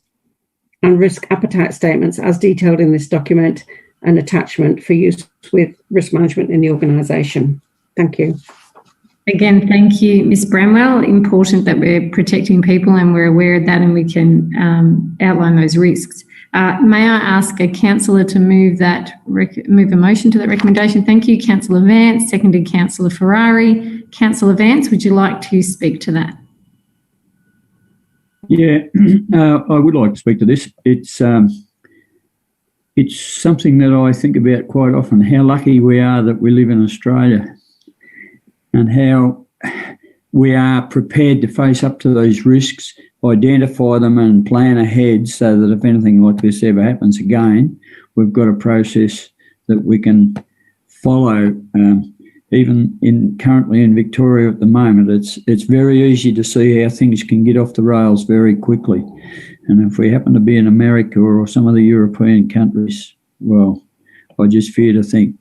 and risk appetite statements as detailed in this document and attachment for use with risk management in the organisation. Thank you. Again, thank you, Ms. Bramwell. Important that we're protecting people and we're aware of that and we can outline those risks. May I ask a councillor to move a motion to that recommendation? Thank you, Councillor Vance. Seconded, Councillor Ferrari. Councillor Vance, would you like to speak to that? Yeah, I would like to speak to this. It's something that I think about quite often, how lucky we are that we live in Australia and how we are prepared to face up to those risks, identify them and plan ahead so that if anything like this ever happens again, we've got a process that we can follow. Even currently in Victoria at the moment, it's very easy to see how things can get off the rails very quickly. And if we happen to be in America or some of the European countries, well, I just fear to think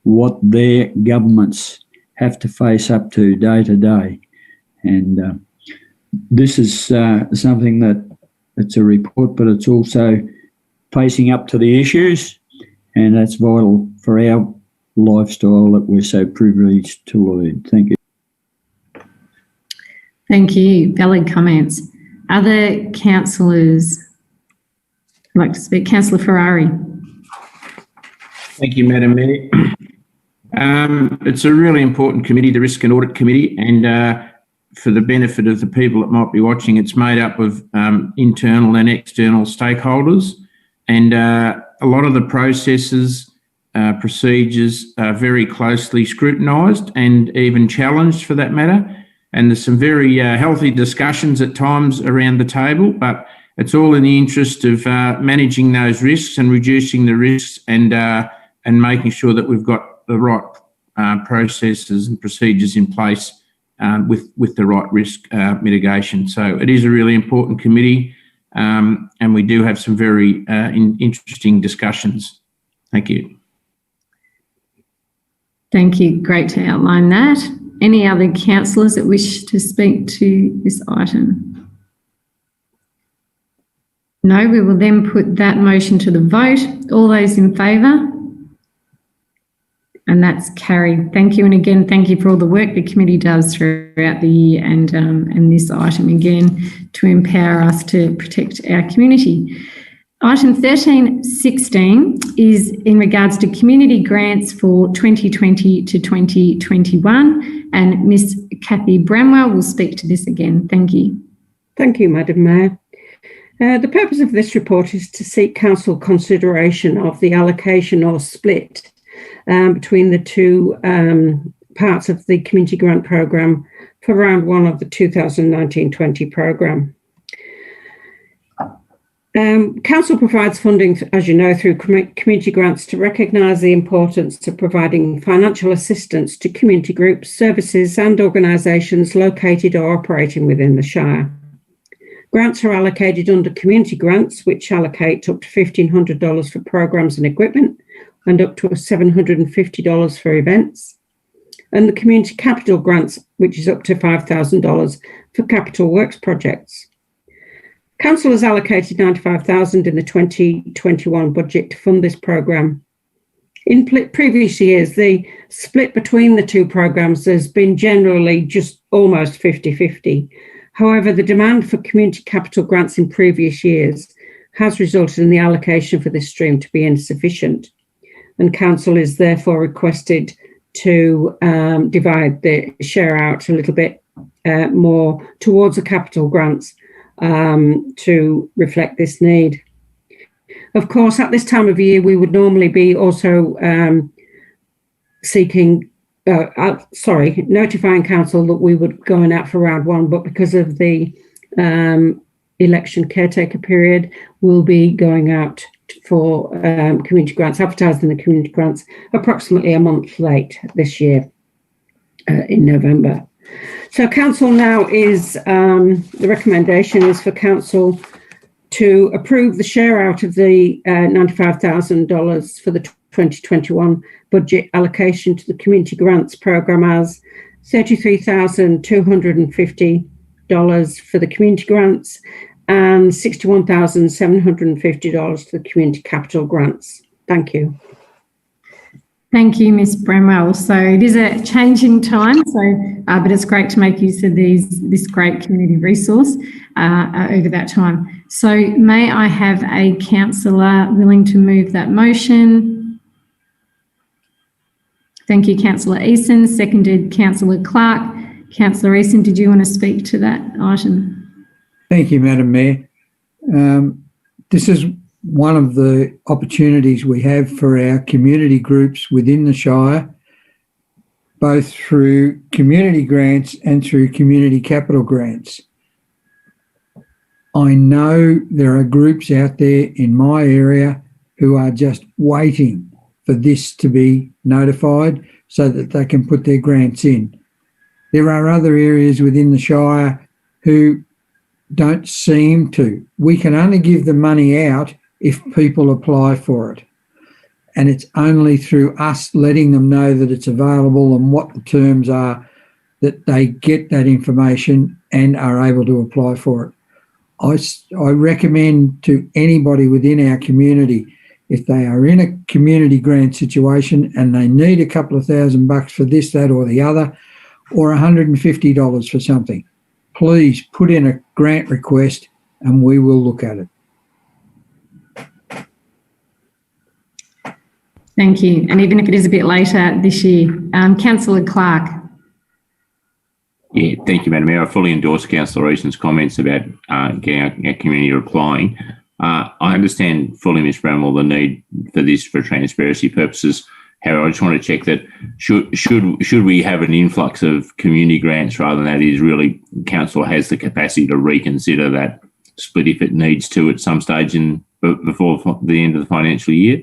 what their governments have to face up to day to day. And this is something that it's a report, but it's also facing up to the issues, and that's vital for our lifestyle that we're so privileged to lead. Thank you. Thank you. Valid comments. Other councillors would like to speak? Councillor Ferrari. Thank you, Madam Mayor. It's a really important committee, the Risk and Audit Committee, and for the benefit of the people that might be watching, it's made up of internal and external stakeholders, and a lot of the processes, procedures are very closely scrutinised and even challenged for that matter. And there's some very healthy discussions at times around the table, but it's all in the interest of managing those risks and reducing the risks and making sure that we've got the right processes and procedures in place with the right risk mitigation. So it is a really important committee, and we do have some very interesting discussions. Thank you. Thank you. Great to outline that. Any other councillors that wish to speak to this item? No, we will then put that motion to the vote. All those in favour? And that's carried. Thank you. And again, thank you for all the work the committee does throughout the year and this item again to empower us to protect our community. Item 1316 is in regards to community grants for 2020 to 2021, and Ms Kathy Bramwell will speak to this again. Thank you. Thank you, Madam Mayor. The purpose of this report is to seek council consideration of the allocation or split between the two parts of the community grant programme for round one of the 2019-20 programme. Council provides funding, as you know, through community grants to recognise the importance of providing financial assistance to community groups, services and organisations located or operating within the Shire. Grants are allocated under community grants, which allocate up to $1,500 for programmes and equipment and up to $750 for events. And the community capital grants, which is up to $5,000 for capital works projects. Council has allocated $95,000 in the 2021 budget to fund this programme. In previous years, the split between the two programmes has been generally just almost 50-50. However, the demand for community capital grants in previous years has resulted in the allocation for this stream to be insufficient. And Council is therefore requested to divide the share out a little bit more towards the capital grants to reflect this need. Of course, at this time of year, we would normally be also notifying council that we would going out for round one, but because of the election caretaker period, we'll be going out for community grants, advertising the community grants approximately a month late this year in November. So council now is, the recommendation is for council to approve the share out of the $95,000 for the 2021 budget allocation to the community grants programme as $33,250 for the community grants and $61,750 for the community capital grants. Thank you. Thank you, Ms Bramwell. So it is a changing time, but it's great to make use of this great community resource over that time. So may I have a councillor willing to move that motion? Thank you, Councillor Eason. Seconded, Councillor Clark. Councillor Eason, did you want to speak to that item? Thank you, Madam Mayor. This is one of the opportunities we have for our community groups within the Shire, both through community grants and through community capital grants. I know there are groups out there in my area who are just waiting for this to be notified so that they can put their grants in. There are other areas within the Shire who don't seem to. We can only give the money out if people apply for it. And it's only through us letting them know that it's available and what the terms are that they get that information and are able to apply for it. I recommend to anybody within our community, if they are in a community grant situation and they need a couple of $1,000 for this, that or the other, or $150 for something, please put in a grant request and we will look at it. Thank you. And even if it is a bit later this year, Councillor Clark. Yeah, thank you, Madam Mayor. I fully endorse Councillor Easton's comments about getting our community replying. I understand fully, Ms Bramwell, the need for this for transparency purposes. However, I just want to check that should we have an influx of community grants rather than that, is really council has the capacity to reconsider that split if it needs to at some stage before the end of the financial year?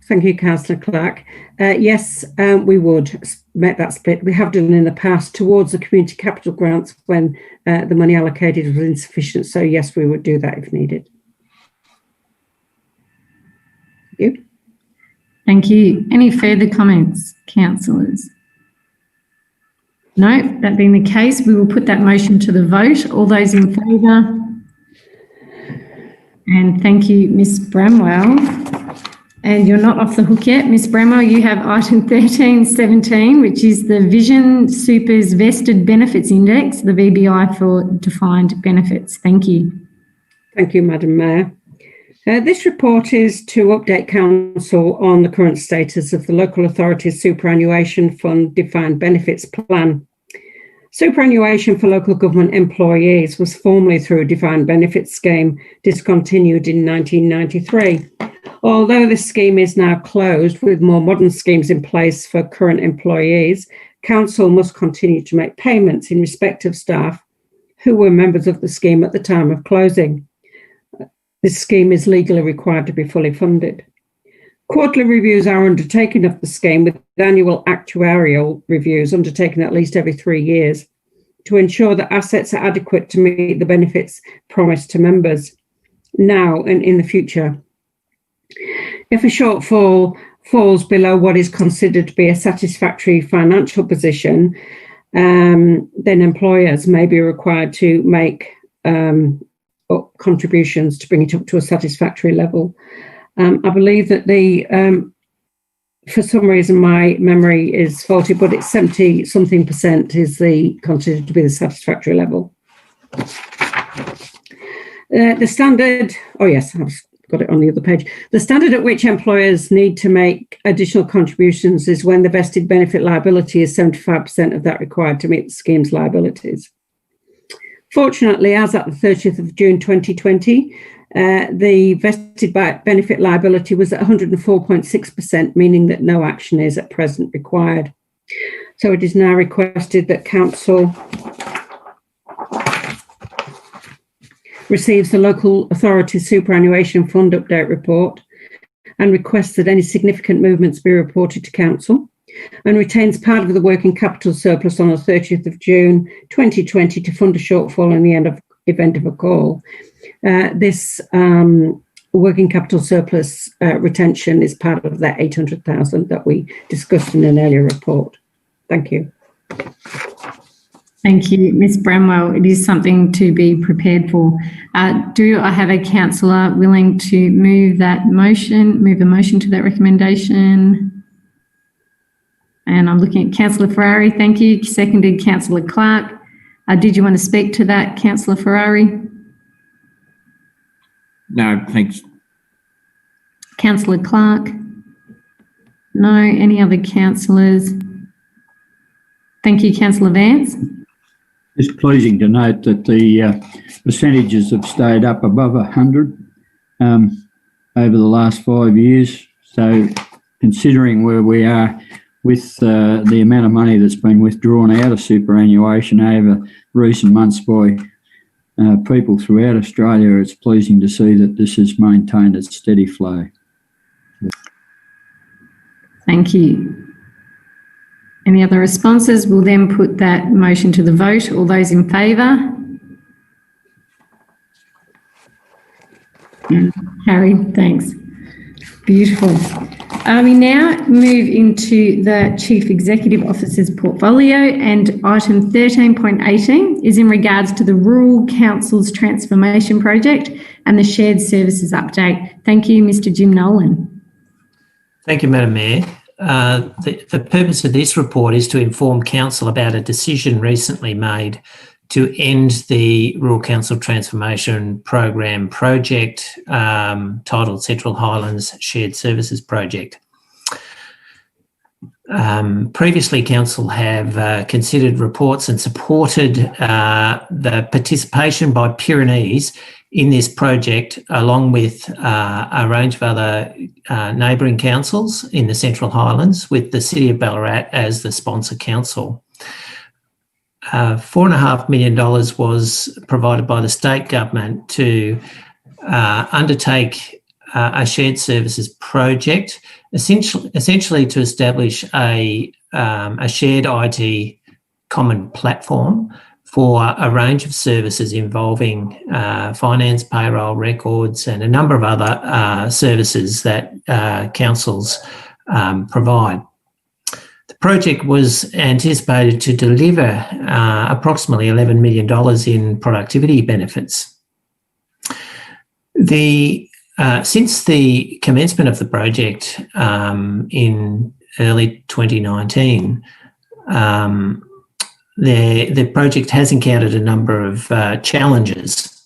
Thank you, Councillor Clark. Yes, we would make that split. We have done in the past towards the community capital grants when the money allocated was insufficient. So yes, we would do that if needed. Thank you. Thank you. Any further comments, councillors? No, that being the case, we will put that motion to the vote. All those in favour? And thank you, Ms Bramwell. And you're not off the hook yet, Ms Bramwell. You have item 1317, which is the Vision Super's Vested Benefits Index, the VBI for defined benefits. Thank you. Thank you, Madam Mayor. This report is to update Council on the current status of the Local Authorities Superannuation Fund Defined Benefits Plan. Superannuation for local government employees was formerly through a defined benefit scheme discontinued in 1993. Although this scheme is now closed with more modern schemes in place for current employees, Council must continue to make payments in respect of staff who were members of the scheme at the time of closing. This scheme is legally required to be fully funded. Quarterly reviews are undertaken of the scheme, with annual actuarial reviews undertaken at least every 3 years to ensure that assets are adequate to meet the benefits promised to members now and in the future. If a shortfall falls below what is considered to be a satisfactory financial position, then employers may be required to make contributions to bring it up to a satisfactory level. I believe that for some reason my memory is faulty, but it's 70-something% is considered to be the satisfactory level. The standard, oh yes, I've got it on the other page. The standard at which employers need to make additional contributions is when the vested benefit liability is 75% of that required to meet the scheme's liabilities. Fortunately, as at the 30th of June 2020, the vested benefit liability was at 104.6%, meaning that no action is at present required. So it is now requested that Council receives the Local Authorities Superannuation Fund Update Report and requests that any significant movements be reported to Council, and retains part of the working capital surplus on the 30th of June 2020 to fund a shortfall in the event of a call. This working capital surplus retention is part of that 800,000 that we discussed in an earlier report. Thank you. Thank you, Ms Bramwell. It is something to be prepared for. Do I have a councillor willing to move a motion to that recommendation? And I'm looking at Councillor Ferrari. Thank you. Seconded, Councillor Clark. Did you want to speak to that, Councillor Ferrari? No, thanks. Councillor Clark? No. Any other councillors? Thank you, Councillor Vance. It's pleasing to note that the percentages have stayed up above 100 over the last 5 years. So considering where we are with the amount of money that's been withdrawn out of superannuation over recent months by people throughout Australia, it's pleasing to see that this has maintained its steady flow. Thank you. Any other responses? We'll then put that motion to the vote. All those in favour? Carried. Thanks. Beautiful. We now move into the Chief Executive Officer's portfolio, and item 13.18 is in regards to the Rural Council's Transformation Project and the Shared Services Update. Thank you, Mr Jim Nolan. Thank you, Madam Mayor. The purpose of this report is to inform Council about a decision recently made to end the Rural Council Transformation Program project titled Central Highlands Shared Services Project. Previously, Council have considered reports and supported the participation by Pyrenees in this project, along with a range of other neighbouring councils in the Central Highlands, with the City of Ballarat as the sponsor council. $4.5 million was provided by the state government to undertake a shared services project, essentially to establish a shared IT common platform for a range of services involving finance, payroll, records, and a number of other services that councils provide. The project was anticipated to deliver approximately $11 million in productivity benefits. Since the commencement of the project in early 2019, the project has encountered a number of challenges.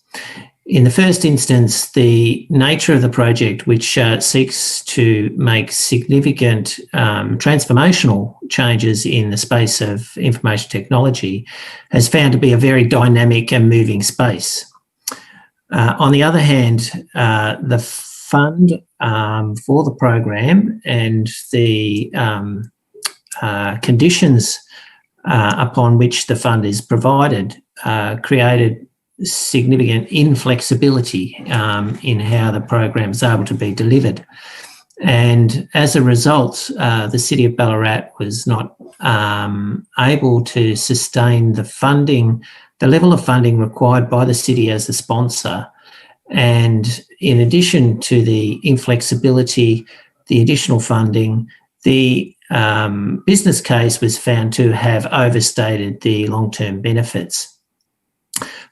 In the first instance, the nature of the project, which seeks to make significant transformational changes in the space of information technology, has found to be a very dynamic and moving space. On the other hand, the fund for the program and the conditions upon which the fund is provided created significant inflexibility in how the program is able to be delivered. And as a result, the City of Ballarat was not able to sustain the level of funding required by the city as the sponsor. And in addition to the inflexibility, the additional funding, the business case was found to have overstated the long-term benefits.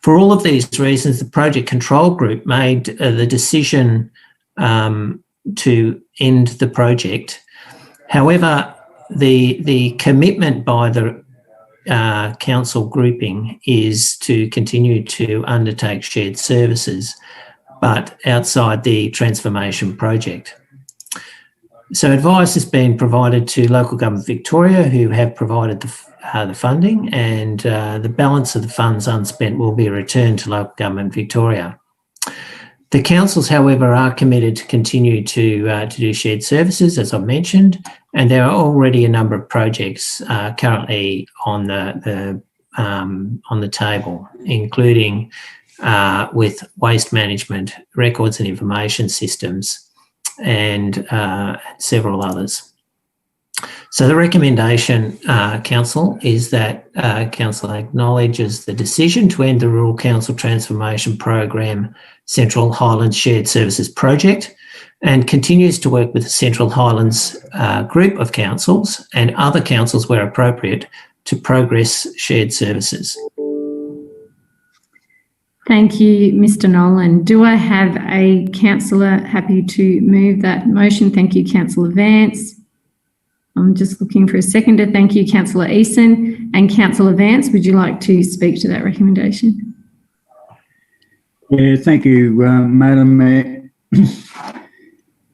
For all of these reasons, the project control group made the decision to end the project. However, the commitment by the council grouping is to continue to undertake shared services, but outside the transformation project. So advice has been provided to Local Government Victoria, who have provided the funding, and the balance of the funds unspent will be returned to Local Government Victoria. The councils, however, are committed to continue to do shared services, as I mentioned, and there are already a number of projects currently on the table, including with waste management, records and information systems, and several others. So the recommendation, Council, is that Council acknowledges the decision to end the Rural Council Transformation Program Central Highlands Shared Services Project and continues to work with the Central Highlands group of councils and other councils where appropriate to progress shared services. Thank you, Mr. Nolan. Do I have a councillor happy to move that motion? Thank you, Councillor Vance. I'm just looking for a seconder. Thank you, Councillor Eason. And Councillor Vance, would you like to speak to that recommendation? Yeah, thank you, Madam Mayor.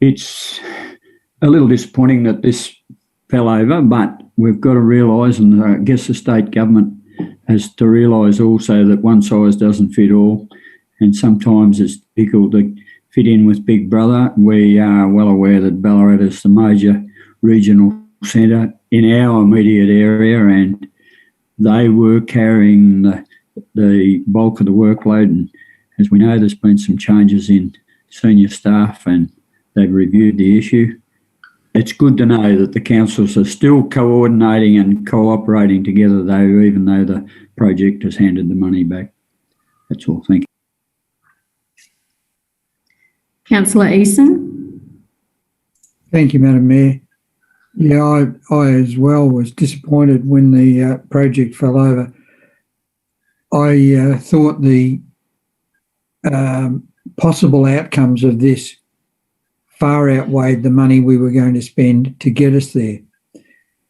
It's a little disappointing that this fell over, but we've got to realise, and I guess the state government has to realise also, that one size doesn't fit all, and sometimes it's difficult to fit in with Big Brother. We are well aware that Ballarat is the major regional centre in our immediate area, and they were carrying the bulk of the workload. And as we know, there's been some changes in senior staff and they've reviewed the issue. It's good to know that the councils are still coordinating and cooperating together, though, even though the project has handed the money back. That's all. Thank you. Councillor Eason. Thank you, Madam Mayor. Yeah, I as well was disappointed when the project fell over. I thought the possible outcomes of this far outweighed the money we were going to spend to get us there.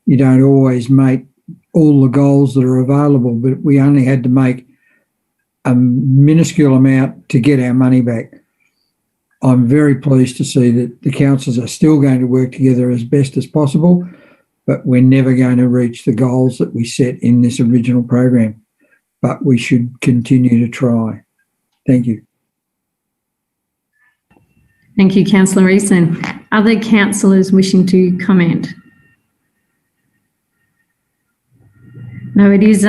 You don't always make all the goals that are available, but we only had to make a minuscule amount to get our money back. I'm very pleased to see that the councils are still going to work together as best as possible, but we're never going to reach the goals that we set in this original program. But we should continue to try. Thank you. Thank you, Councillor Easton. Other councillors wishing to comment? No, it is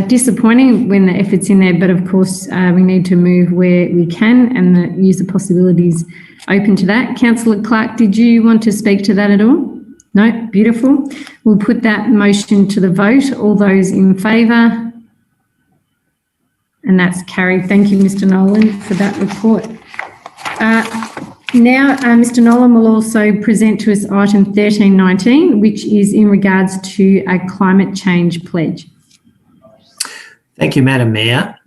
disappointing when the effort's in there, but of course we need to move where we can and use the possibilities open to that. Councillor Clark, did you want to speak to that at all? No, beautiful. We'll put that motion to the vote. All those in favour? And that's carried. Thank you, Mr. Nolan, for that report. Now, Mr. Nolan will also present to us item 1319, which is in regards to a climate change pledge. Thank you, Madam Mayor.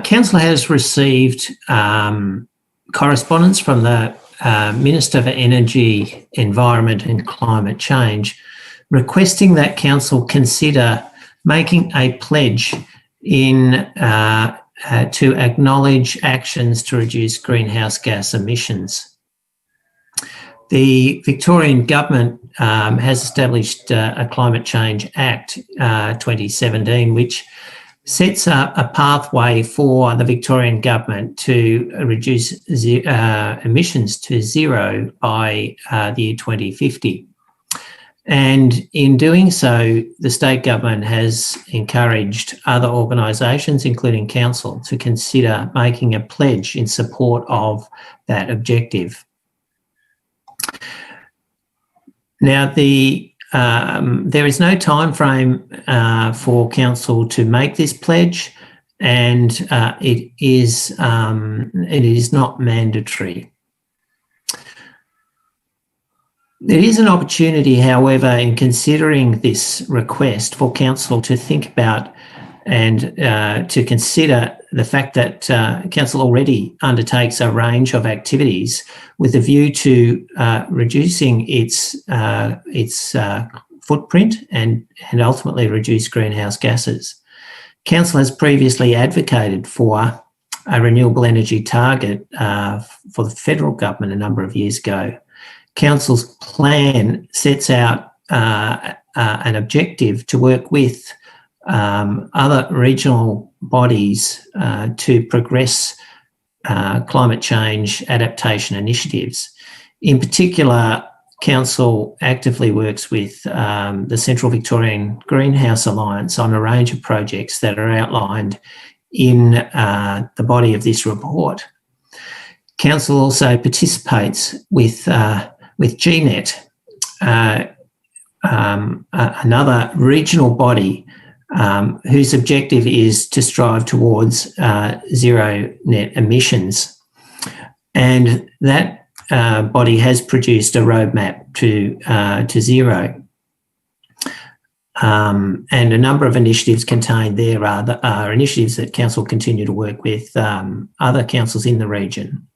Council has received correspondence from the Minister for Energy, Environment and Climate Change requesting that Council consider making a pledge to acknowledge actions to reduce greenhouse gas emissions. The Victorian Government has established a Climate Change Act 2017, which sets up a pathway for the Victorian Government to reduce emissions to zero by the year 2050. And in doing so, the state government has encouraged other organisations, including council, to consider making a pledge in support of that objective. Now, there is no time frame for council to make this pledge, and it is not mandatory. There is an opportunity, however, in considering this request for council to think about and to consider the fact that council already undertakes a range of activities with a view to reducing its footprint and ultimately reduce greenhouse gases. Council has previously advocated for a renewable energy target for the federal government a number of years ago. Council's plan sets out an objective to work with other regional bodies to progress climate change adaptation initiatives. In particular, Council actively works with the Central Victorian Greenhouse Alliance on a range of projects that are outlined in the body of this report. Council also participates with GNet, another regional body whose objective is to strive towards zero net emissions. And that body has produced a roadmap to zero. And a number of initiatives contained there are initiatives that council continue to work with other councils in the region.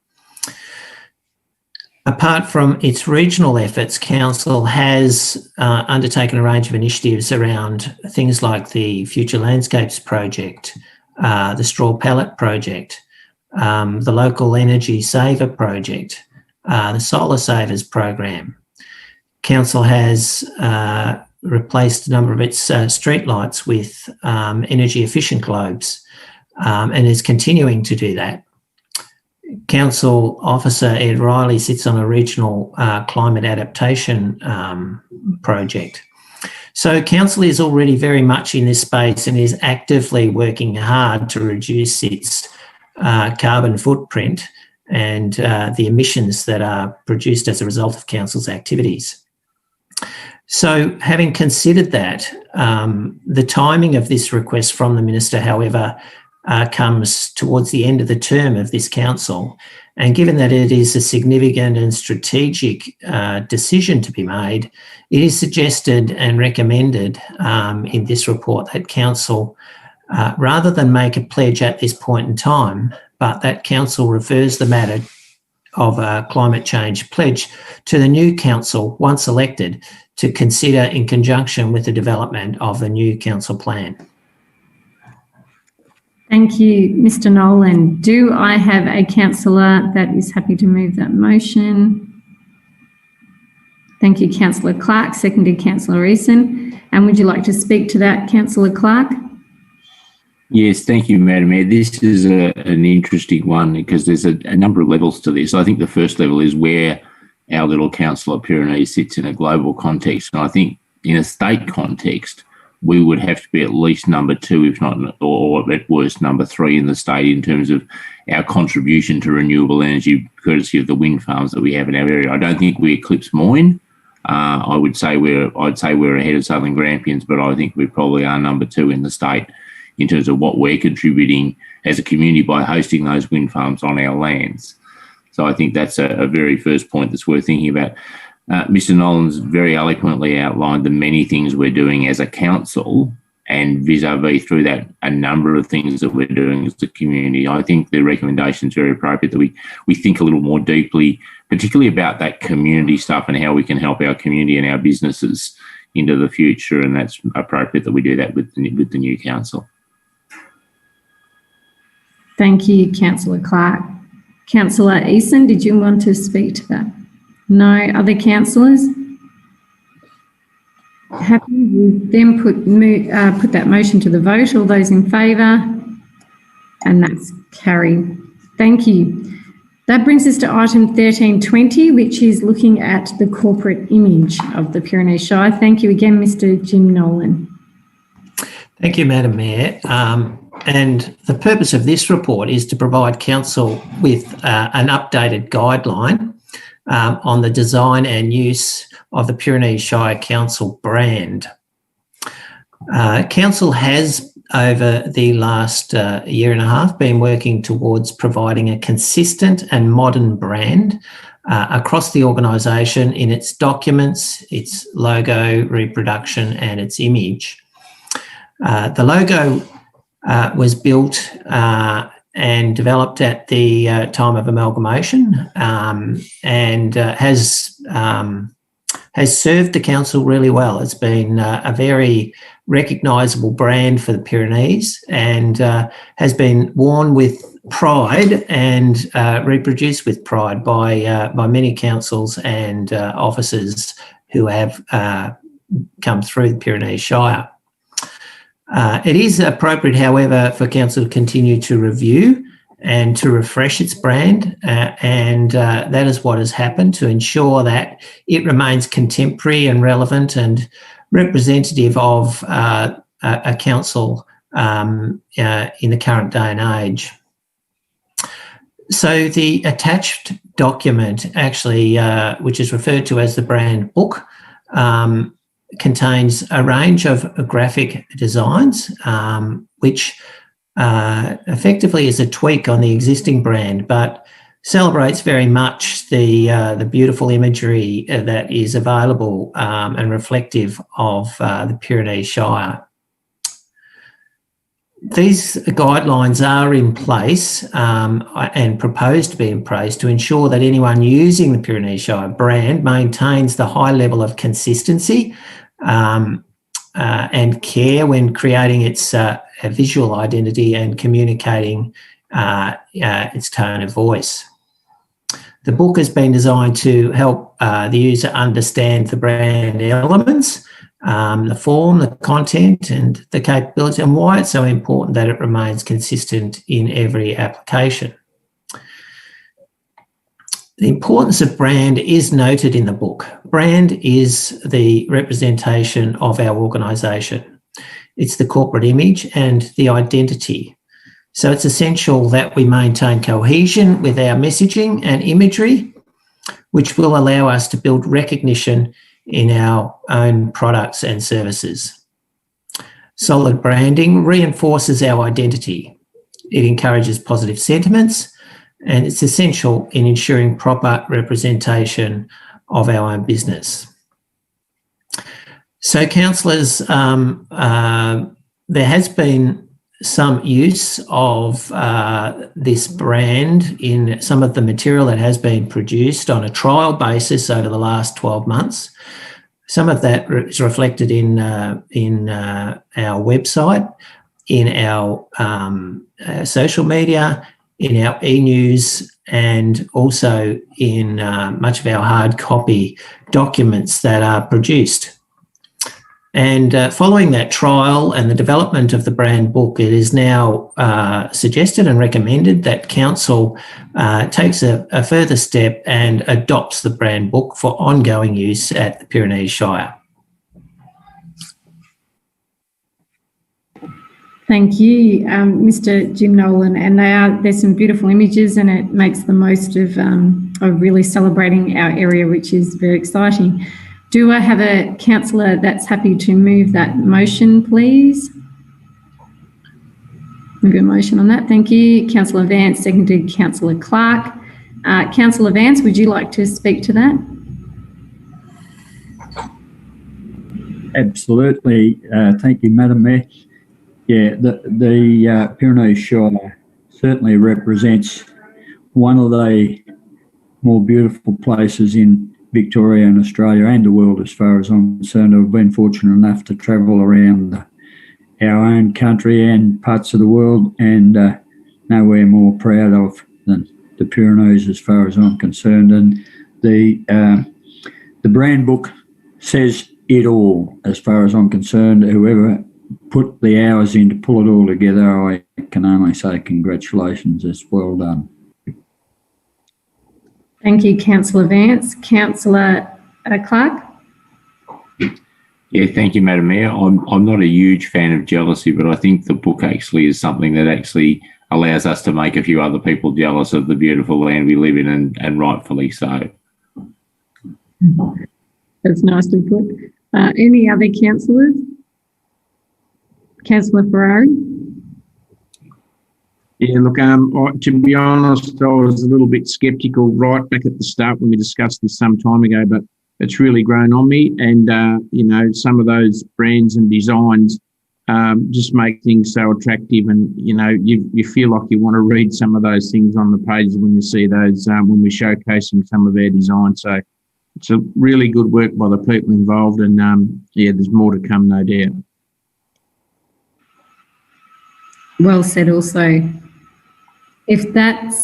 Apart from its regional efforts, council has undertaken a range of initiatives around things like the Future Landscapes project, the Straw Pallet project, the Local Energy Saver project, the Solar Savers program. Council has replaced a number of its streetlights with energy efficient globes and is continuing to do that. Council Officer Ed Riley sits on a regional climate adaptation project. So Council is already very much in this space and is actively working hard to reduce its carbon footprint and the emissions that are produced as a result of Council's activities. So having considered that, the timing of this request from the Minister, however, comes towards the end of the term of this council. And given that it is a significant and strategic decision to be made, it is suggested and recommended in this report that council, rather than make a pledge at this point in time, but that council refers the matter of a climate change pledge to the new council once elected to consider in conjunction with the development of the new council plan. Thank you, Mr. Nolan. Do I have a councillor that is happy to move that motion? Thank you, Councillor Clark. Seconded, Councillor Eason. And would you like to speak to that, Councillor Clark? Yes, thank you, Madam Mayor. This is an interesting one because there's a number of levels to this. I think the first level is where our little council of Pyrenees sits in a global context. And I think in a state context, we would have to be at least number 2, if not, or at worst, number 3 in the state in terms of our contribution to renewable energy, courtesy of the wind farms that we have in our area. I don't think we eclipse Moyne. I'd say we're ahead of Southern Grampians, but I think we probably are number 2 in the state in terms of what we're contributing as a community by hosting those wind farms on our lands. So I think that's a very first point that's worth thinking about. Mr. Nolan's very eloquently outlined the many things we're doing as a council, and vis-a-vis through that a number of things that we're doing as a community. I think the recommendation is very appropriate that we think a little more deeply, particularly about that community stuff and how we can help our community and our businesses into the future, and that's appropriate that we do that with the new council. Thank you, Councillor Clark. Councillor Eason, did you want to speak to that? No other councillors? Happy. We then put that motion to the vote. All those in favour? And that's carried. Thank you. That brings us to item 1320, which is looking at the corporate image of the Pyrenees Shire. Thank you again, Mr. Jim Nolan. Thank you, Madam Mayor. And the purpose of this report is to provide Council with an updated guideline on the design and use of the Pyrenees Shire Council brand. Council has, over the last year and a half, been working towards providing a consistent and modern brand across the organisation in its documents, its logo, reproduction and its image. The logo was built and developed at the time of amalgamation and has served the council really well. It's been a very recognisable brand for the Pyrenees and has been worn with pride and reproduced with pride by many councils and officers who have come through the Pyrenees Shire. It is appropriate, however, for Council to continue to review and to refresh its brand, and that is what has happened to ensure that it remains contemporary and relevant and representative of a council in the current day and age. So the attached document, actually, which is referred to as the brand book, contains a range of graphic designs, which effectively is a tweak on the existing brand, but celebrates very much the beautiful imagery that is available and reflective of the Pyrenees Shire. These guidelines are in place and proposed to be in place to ensure that anyone using the Pyrenees Shire brand maintains the high level of consistency and care when creating its visual identity and communicating its tone of voice. The book has been designed to help the user understand the brand elements, the form, the content and the capability, and why it's so important that it remains consistent in every application. The importance of brand is noted in the book. Brand is the representation of our organisation. It's the corporate image and the identity. So it's essential that we maintain cohesion with our messaging and imagery, which will allow us to build recognition in our own products and services. Solid branding reinforces our identity. It encourages positive sentiments, and it's essential in ensuring proper representation of our own business. So, councillors, there has been some use of this brand in some of the material that has been produced on a trial basis over the last 12 months. Some of that is reflected in our website, in our social media, in our e-news and also in much of our hard copy documents that are produced. And following that trial and the development of the brand book, it is now suggested and recommended that Council takes a further step and adopts the brand book for ongoing use at the Pyrenees Shire. Thank you, Mr. Jim Nolan. And there's some beautiful images, and it makes the most of really celebrating our area, which is very exciting. Do I have a councillor that's happy to move that motion, please? Move a motion on that. Thank you. Councillor Vance, seconded Councillor Clark. Councillor Vance, would you like to speak to that? Absolutely. Thank you, Madam Mayor. Yeah, the Pyrenees Shire certainly represents one of the more beautiful places in Victoria and Australia and the world, as far as I'm concerned. I've been fortunate enough to travel around our own country and parts of the world, and nowhere more proud of than the Pyrenees, as far as I'm concerned. And the brand book says it all, as far as I'm concerned. Whoever put the hours in to pull it all together, I can only say congratulations. It's well done. Thank you, Councillor Vance. Councillor Clark? Yeah, thank you, Madam Mayor. I'm not a huge fan of jealousy, but I think the book actually is something that actually allows us to make a few other people jealous of the beautiful land we live in, and rightfully so. That's nicely put. Any other councillors? Councillor Ferrari? Yeah, look, to be honest, I was a little bit sceptical right back at the start when we discussed this some time ago, but it's really grown on me. And, you know, some of those brands and designs just make things so attractive. And, you know, you feel like you want to read some of those things on the pages when you see those, when we're showcasing some of our designs. So it's a really good work by the people involved. And, yeah, there's more to come, no doubt. Well said also. If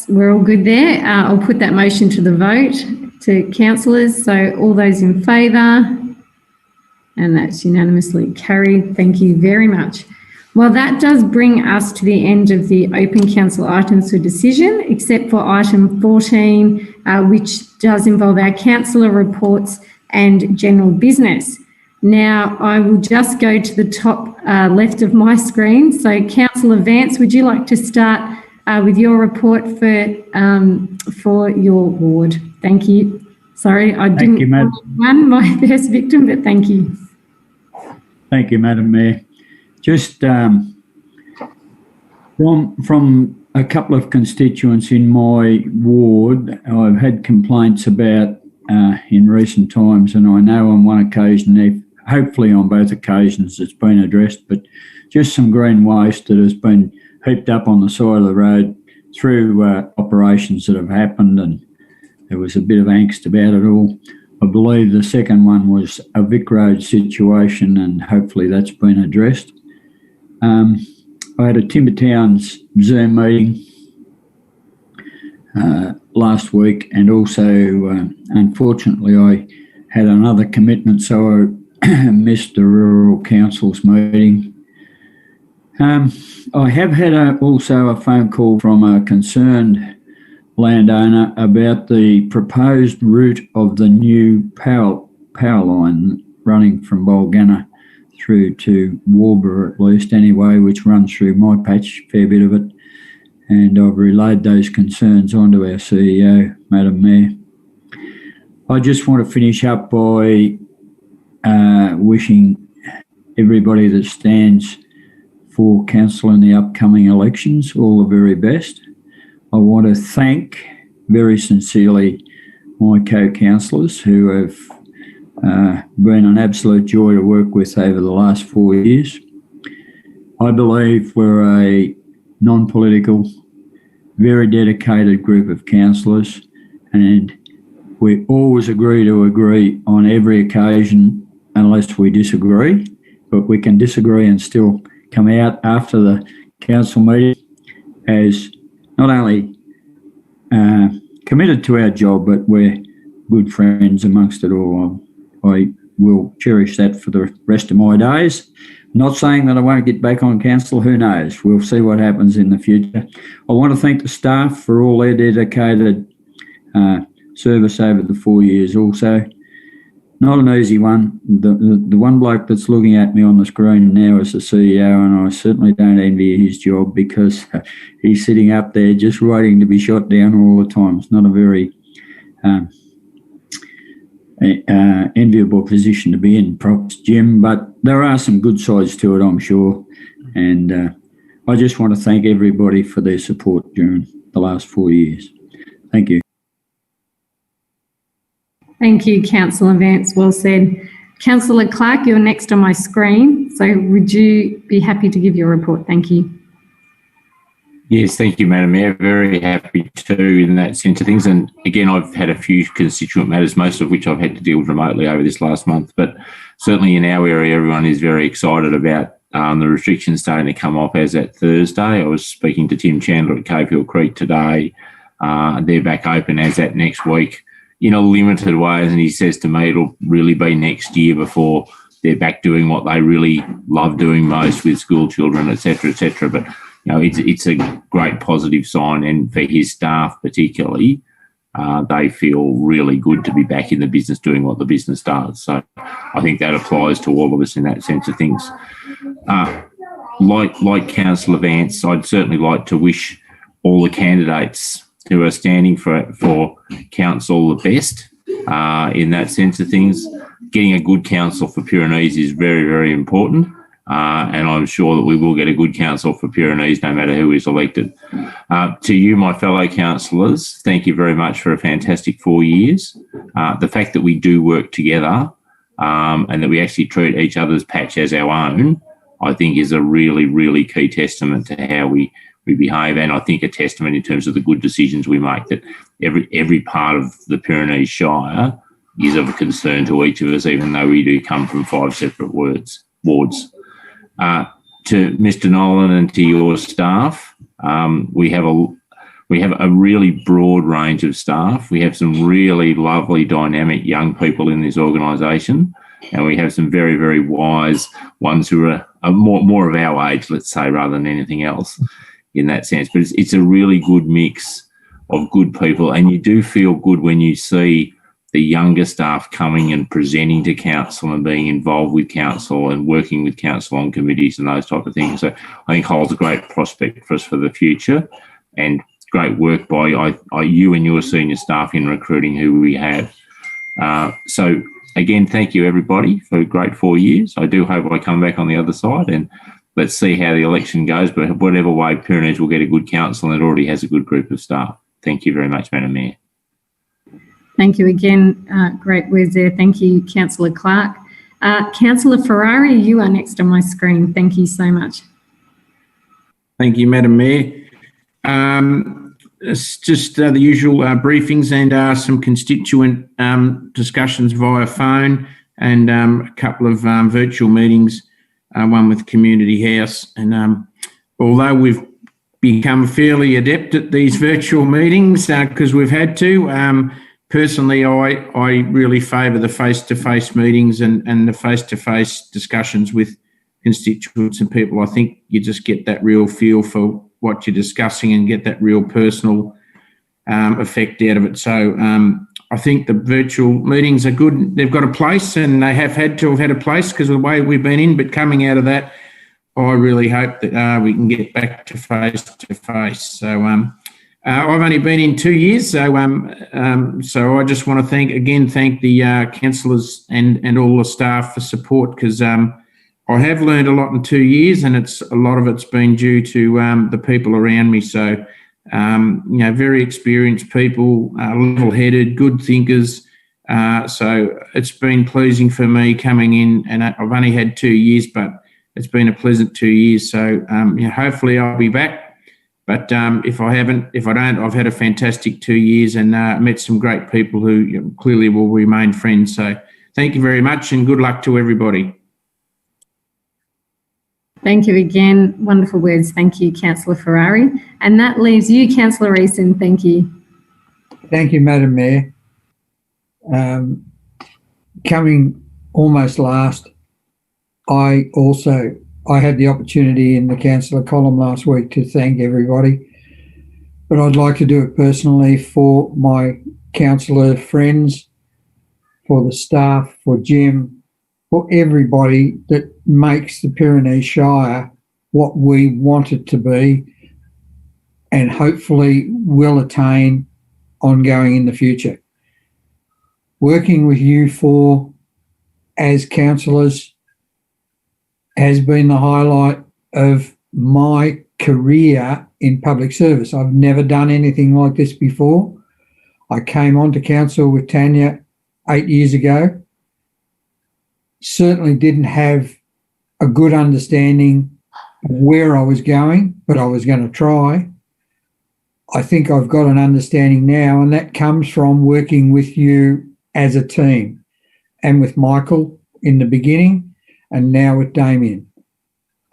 we're all good there, I'll put that motion to the vote to councillors. So all those in favour, and that's unanimously carried. Thank you very much. Well, that does bring us to the end of the open council items for decision, except for item 14, which does involve our councillor reports and general business. Now, I will just go to the top left of my screen. So, Councillor Vance, would you like to start with your report for your ward? Thank you. Sorry, I didn't run my first victim, but thank you. Thank you, Madam Mayor. Just from a couple of constituents in my ward, I've had complaints about in recent times, and I know on one occasion, hopefully on both occasions, it's been addressed, but just some green waste that has been heaped up on the side of the road through operations that have happened, and there was a bit of angst about it all. I believe the second one was a Vic Road situation, and hopefully that's been addressed. I had a Timber Towns Zoom meeting last week, and also, unfortunately, I had another commitment, so I missed the Rural Council's meeting. I have had also a phone call from a concerned landowner about the proposed route of the new power line running from Bulgana through to Warburg, at least anyway, which runs through my patch, fair bit of it. And I've relayed those concerns onto our CEO, Madam Mayor. I just want to finish up by wishing everybody that stands for council in the upcoming elections all the very best. I want to thank very sincerely my co-councillors who have been an absolute joy to work with over the last 4 years. I believe we're a non-political, very dedicated group of councillors, and we always agree to agree on every occasion unless we disagree, but we can disagree and still come out after the council meeting as not only committed to our job, but we're good friends amongst it all. I will cherish that for the rest of my days. Not saying that I won't get back on council, who knows? We'll see what happens in the future. I want to thank the staff for all their dedicated service over the 4 years also. Not an easy one. The one bloke that's looking at me on the screen now is the CEO, and I certainly don't envy his job because he's sitting up there just waiting to be shot down all the time. It's not a very enviable position to be in, props, Jim, but there are some good sides to it, I'm sure. And I just want to thank everybody for their support during the last 4 years. Thank you. Thank you, Councillor Vance. Well said. Councillor Clark, you're next on my screen. So would you be happy to give your report? Thank you. Yes, thank you, Madam Mayor. Very happy to in that sense of things. And again, I've had a few constituent matters, most of which I've had to deal with remotely over this last month. But certainly in our area, everyone is very excited about the restrictions starting to come off as at Thursday. I was speaking to Tim Chandler at Cave Hill Creek today. They're back open as at next week in a limited way. And he says to me it'll really be next year before they're back doing what they really love doing most with school children, et cetera, et cetera. But you know, it's a great positive sign, and for his staff particularly, they feel really good to be back in the business doing what the business does. So I think that applies to all of us in that sense of things. Like Councillor Vance, I'd certainly like to wish all the candidates who are standing for council the best in that sense of things. Getting a good council for Pyrenees is very, very important. And I'm sure that we will get a good council for Pyrenees no matter who is elected. To you, my fellow councillors, thank you very much for a fantastic 4 years. The fact that we do work together and that we actually treat each other's patch as our own, I think is a really, really key testament to how we behave, and I think a testament in terms of the good decisions we make, that every part of the Pyrenees Shire is of concern to each of us, even though we do come from 5 separate wards. To Mr. Nolan and to your staff, we have a really broad range of staff. We have some really lovely, dynamic young people in this organisation, and we have some very, very wise ones who are more of our age, let's say, rather than anything else in that sense. But it's a really good mix of good people, and you do feel good when you see the younger staff coming and presenting to council and being involved with council and working with council on committees and those type of things. So I think holds a great prospect for us for the future, and great work by you and your senior staff in recruiting who we have. So again, thank you everybody for a great 4 years. I do hope I come back on the other side, and let's see how the election goes. But whatever way, Pyrenees will get a good council, and it already has a good group of staff. Thank you very much, Madam Mayor. Thank you again. Great words there. Thank you, Councillor Clark. Councillor Ferrari, you are next on my screen. Thank you so much. Thank you, Madam Mayor. It's just the usual briefings and some constituent discussions via phone, and a couple of virtual meetings, one with Community House. And although we've become fairly adept at these virtual meetings because we've had to, personally, I really favour the face-to-face meetings and the face-to-face discussions with constituents and people. I think you just get that real feel for what you're discussing and get that real personal effect out of it. So I think the virtual meetings are good. They've got a place, and they have had to have had a place because of the way we've been in. But coming out of that, I really hope that we can get back to face-to-face. So I've only been in 2 years, so I just want to thank the councillors and all the staff for support, because I have learned a lot in 2 years, and a lot of it's been due to the people around me. So very experienced people, level-headed, good thinkers. So it's been pleasing for me coming in, and I've only had 2 years, but it's been a pleasant 2 years. So hopefully I'll be back. But if I don't, I've had a fantastic 2 years and met some great people who clearly will remain friends. So thank you very much, and good luck to everybody. Thank you again. Wonderful words. Thank you, Councillor Ferrari. And that leaves you, Councillor Eason. Thank you. Thank you, Madam Mayor. Coming almost last, I had the opportunity in the councillor column last week to thank everybody, but I'd like to do it personally for my councillor friends, for the staff, for Jim, for everybody that makes the Pyrenees Shire what we want it to be and hopefully will attain ongoing in the future. Working with you four as councillors has been the highlight of my career in public service. I've never done anything like this before. I came onto council with Tanya 8 years ago. Certainly didn't have a good understanding of where I was going, but I was going to try. I think I've got an understanding now, and that comes from working with you as a team, and with Michael in the beginning and now with Damien.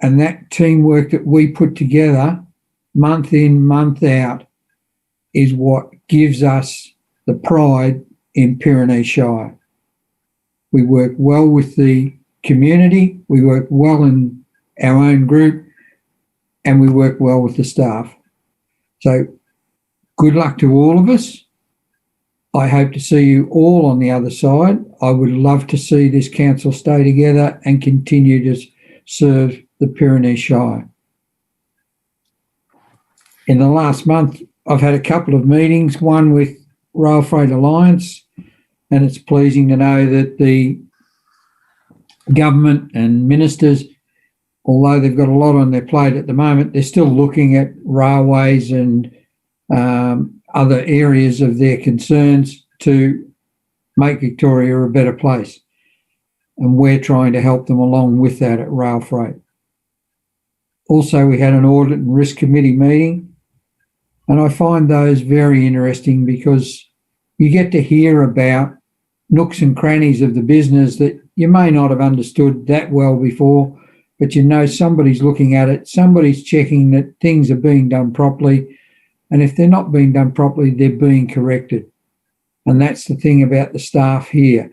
And that teamwork that we put together month in, month out is what gives us the pride in Pyrenees Shire. We work well with the community, we work well in our own group, and we work well with the staff. So good luck to all of us. I hope to see you all on the other side. I would love to see this council stay together and continue to serve the Pyrenees Shire. In the last month, I've had a couple of meetings, one with Rail Freight Alliance, and it's pleasing to know that the government and ministers, although they've got a lot on their plate at the moment, they're still looking at railways and other areas of their concerns to make Victoria a better place. And we're trying to help them along with that at Rail Freight. Also, we had an audit and risk committee meeting, and I find those very interesting because you get to hear about nooks and crannies of the business that you may not have understood that well before, but you know somebody's looking at it, somebody's checking that things are being done properly, and if they're not being done properly, they're being corrected. And that's the thing about the staff here.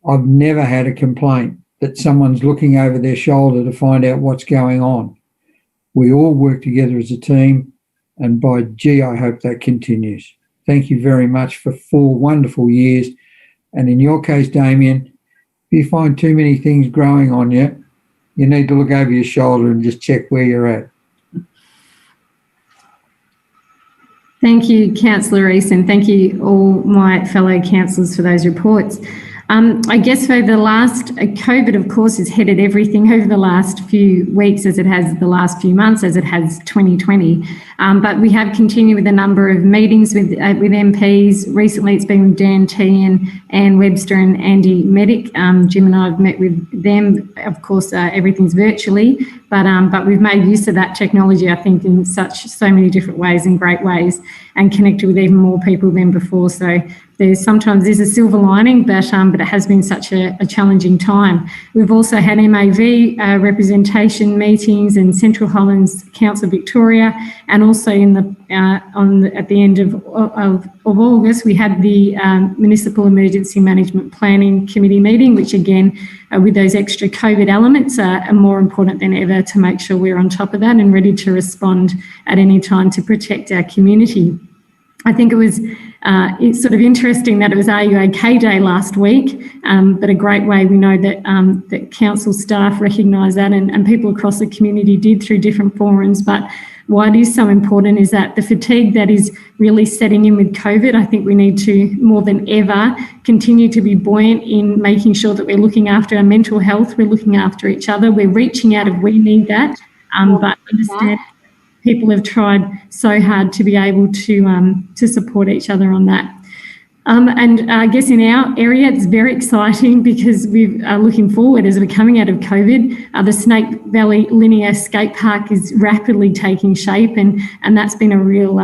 I've never had a complaint that someone's looking over their shoulder to find out what's going on. We all work together as a team, and by gee, I hope that continues. Thank you very much for 4 wonderful years. And in your case, Damien, if you find too many things growing on you, you need to look over your shoulder and just check where you're at. Thank you, Councillor Eason. Thank you all my fellow councillors for those reports. I guess for the last, COVID of course has headed everything over the last few weeks as it has the last few months, as it has 2020. But we have continued with a number of meetings with MPs. Recently it's been with Dan T and Anne Webster and Andy Medic. Jim and I have met with them. Of course, everything's virtually, but we've made use of that technology, I think, in so many different ways and great ways, and connected with even more people than before. So sometimes there's a silver lining, but it has been such a challenging time. We've also had MAV representation meetings in Central Highlands Council Victoria, and also in at the end of August we had the Municipal Emergency Management Planning Committee meeting, which again with those extra COVID elements are more important than ever to make sure we're on top of that and ready to respond at any time to protect our community. I think it was it's sort of interesting that it was Are You OK Day last week, but a great way we know that that council staff recognise that and people across the community did through different forums. But why it is so important is that the fatigue that is really setting in with COVID, I think we need to, more than ever, continue to be buoyant in making sure that we're looking after our mental health, we're looking after each other, we're reaching out if we need that, but understand people have tried so hard to be able to support each other on that. And I guess in our area, it's very exciting because we are looking forward as we're coming out of COVID. The Snake Valley Linear Skate Park is rapidly taking shape, and that's been a real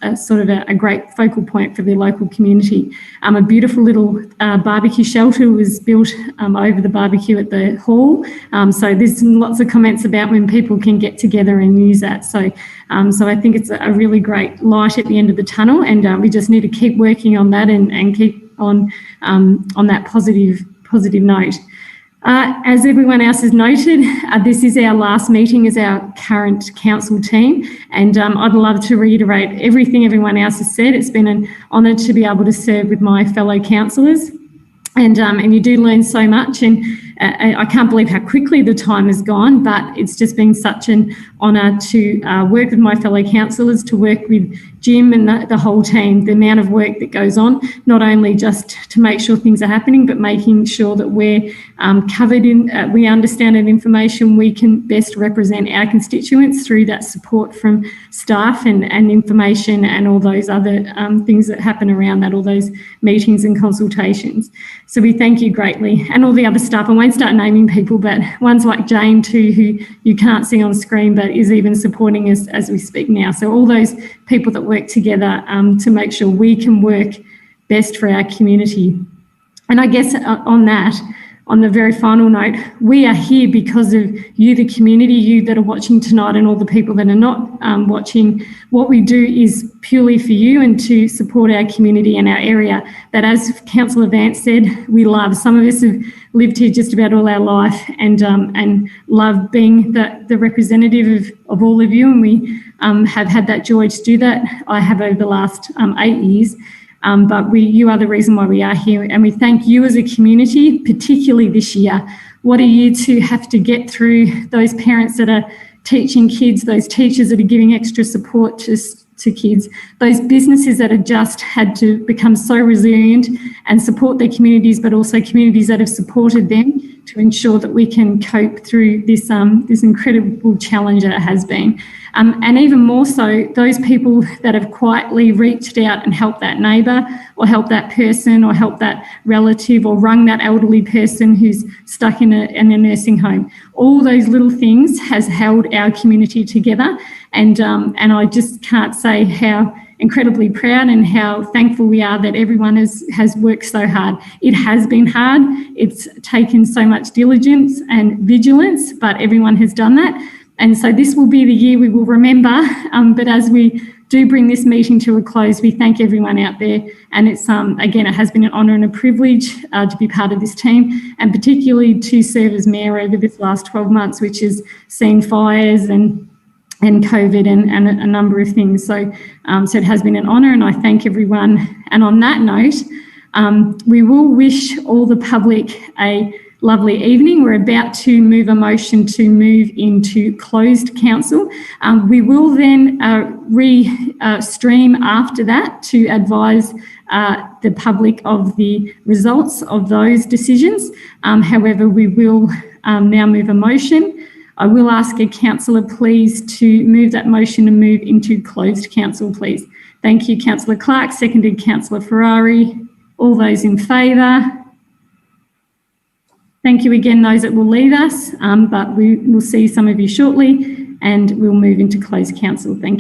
a great focal point for the local community. A beautiful little barbecue shelter was built over the barbecue at the hall. So there's lots of comments about when people can get together and use that. So I think it's a really great light at the end of the tunnel, and we just need to keep working on that and keep on that positive note. As everyone else has noted, this is our last meeting as our current council team, and I'd love to reiterate everything everyone else has said. It's been an honour to be able to serve with my fellow councillors, and you do learn so much, and I can't believe how quickly the time has gone, but it's just been such an honour to work with my fellow councillors, to work with Jim and the whole team, the amount of work that goes on, not only just to make sure things are happening, but making sure that we're covered in, we understand that information, we can best represent our constituents through that support from staff and information and all those other things that happen around that, all those meetings and consultations. So we thank you greatly, and all the other staff. I won't start naming people, but ones like Jane too, who you can't see on screen, but is even supporting us as we speak now. So all those people that work together to make sure we can work best for our community. And I guess on that, on the very final note, we are here because of you, the community, you that are watching tonight, and all the people that are not watching. What we do is purely for you and to support our community and our area that, as Councillor Vance said, we love. Some of us have lived here just about all our life and love being the representative of all of you, and we have had that joy to do that. I have over the last 8 years. But you are the reason why we are here, and we thank you as a community, particularly this year. What a year to have to get through, those parents that are teaching kids, those teachers that are giving extra support to kids, those businesses that have just had to become so resilient and support their communities, but also communities that have supported them to ensure that we can cope through this incredible challenge that it has been. And even more so, those people that have quietly reached out and helped that neighbour or helped that person or helped that relative or rung that elderly person who's stuck in a nursing home. All those little things has held our community together, and I just can't say how incredibly proud and how thankful we are that everyone has worked so hard. It has been hard. It's taken so much diligence and vigilance, but everyone has done that. And so this will be the year we will remember. But as we do bring this meeting to a close, we thank everyone out there. And it's again, it has been an honour and a privilege to be part of this team, and particularly to serve as mayor over this last 12 months, which has seen fires and COVID and a number of things. So it has been an honour, and I thank everyone. And on that note, we will wish all the public a lovely evening. We're about to move a motion to move into closed council. We will then stream after that to advise the public of the results of those decisions. However, we will now move a motion. I will ask a councillor please to move that motion and move into closed council, please. Thank you, Councillor Clark. Seconded, Councillor Ferrari. All those in favour? Thank you again, those that will leave us, but we will see some of you shortly, and we'll move into closed council. Thank you.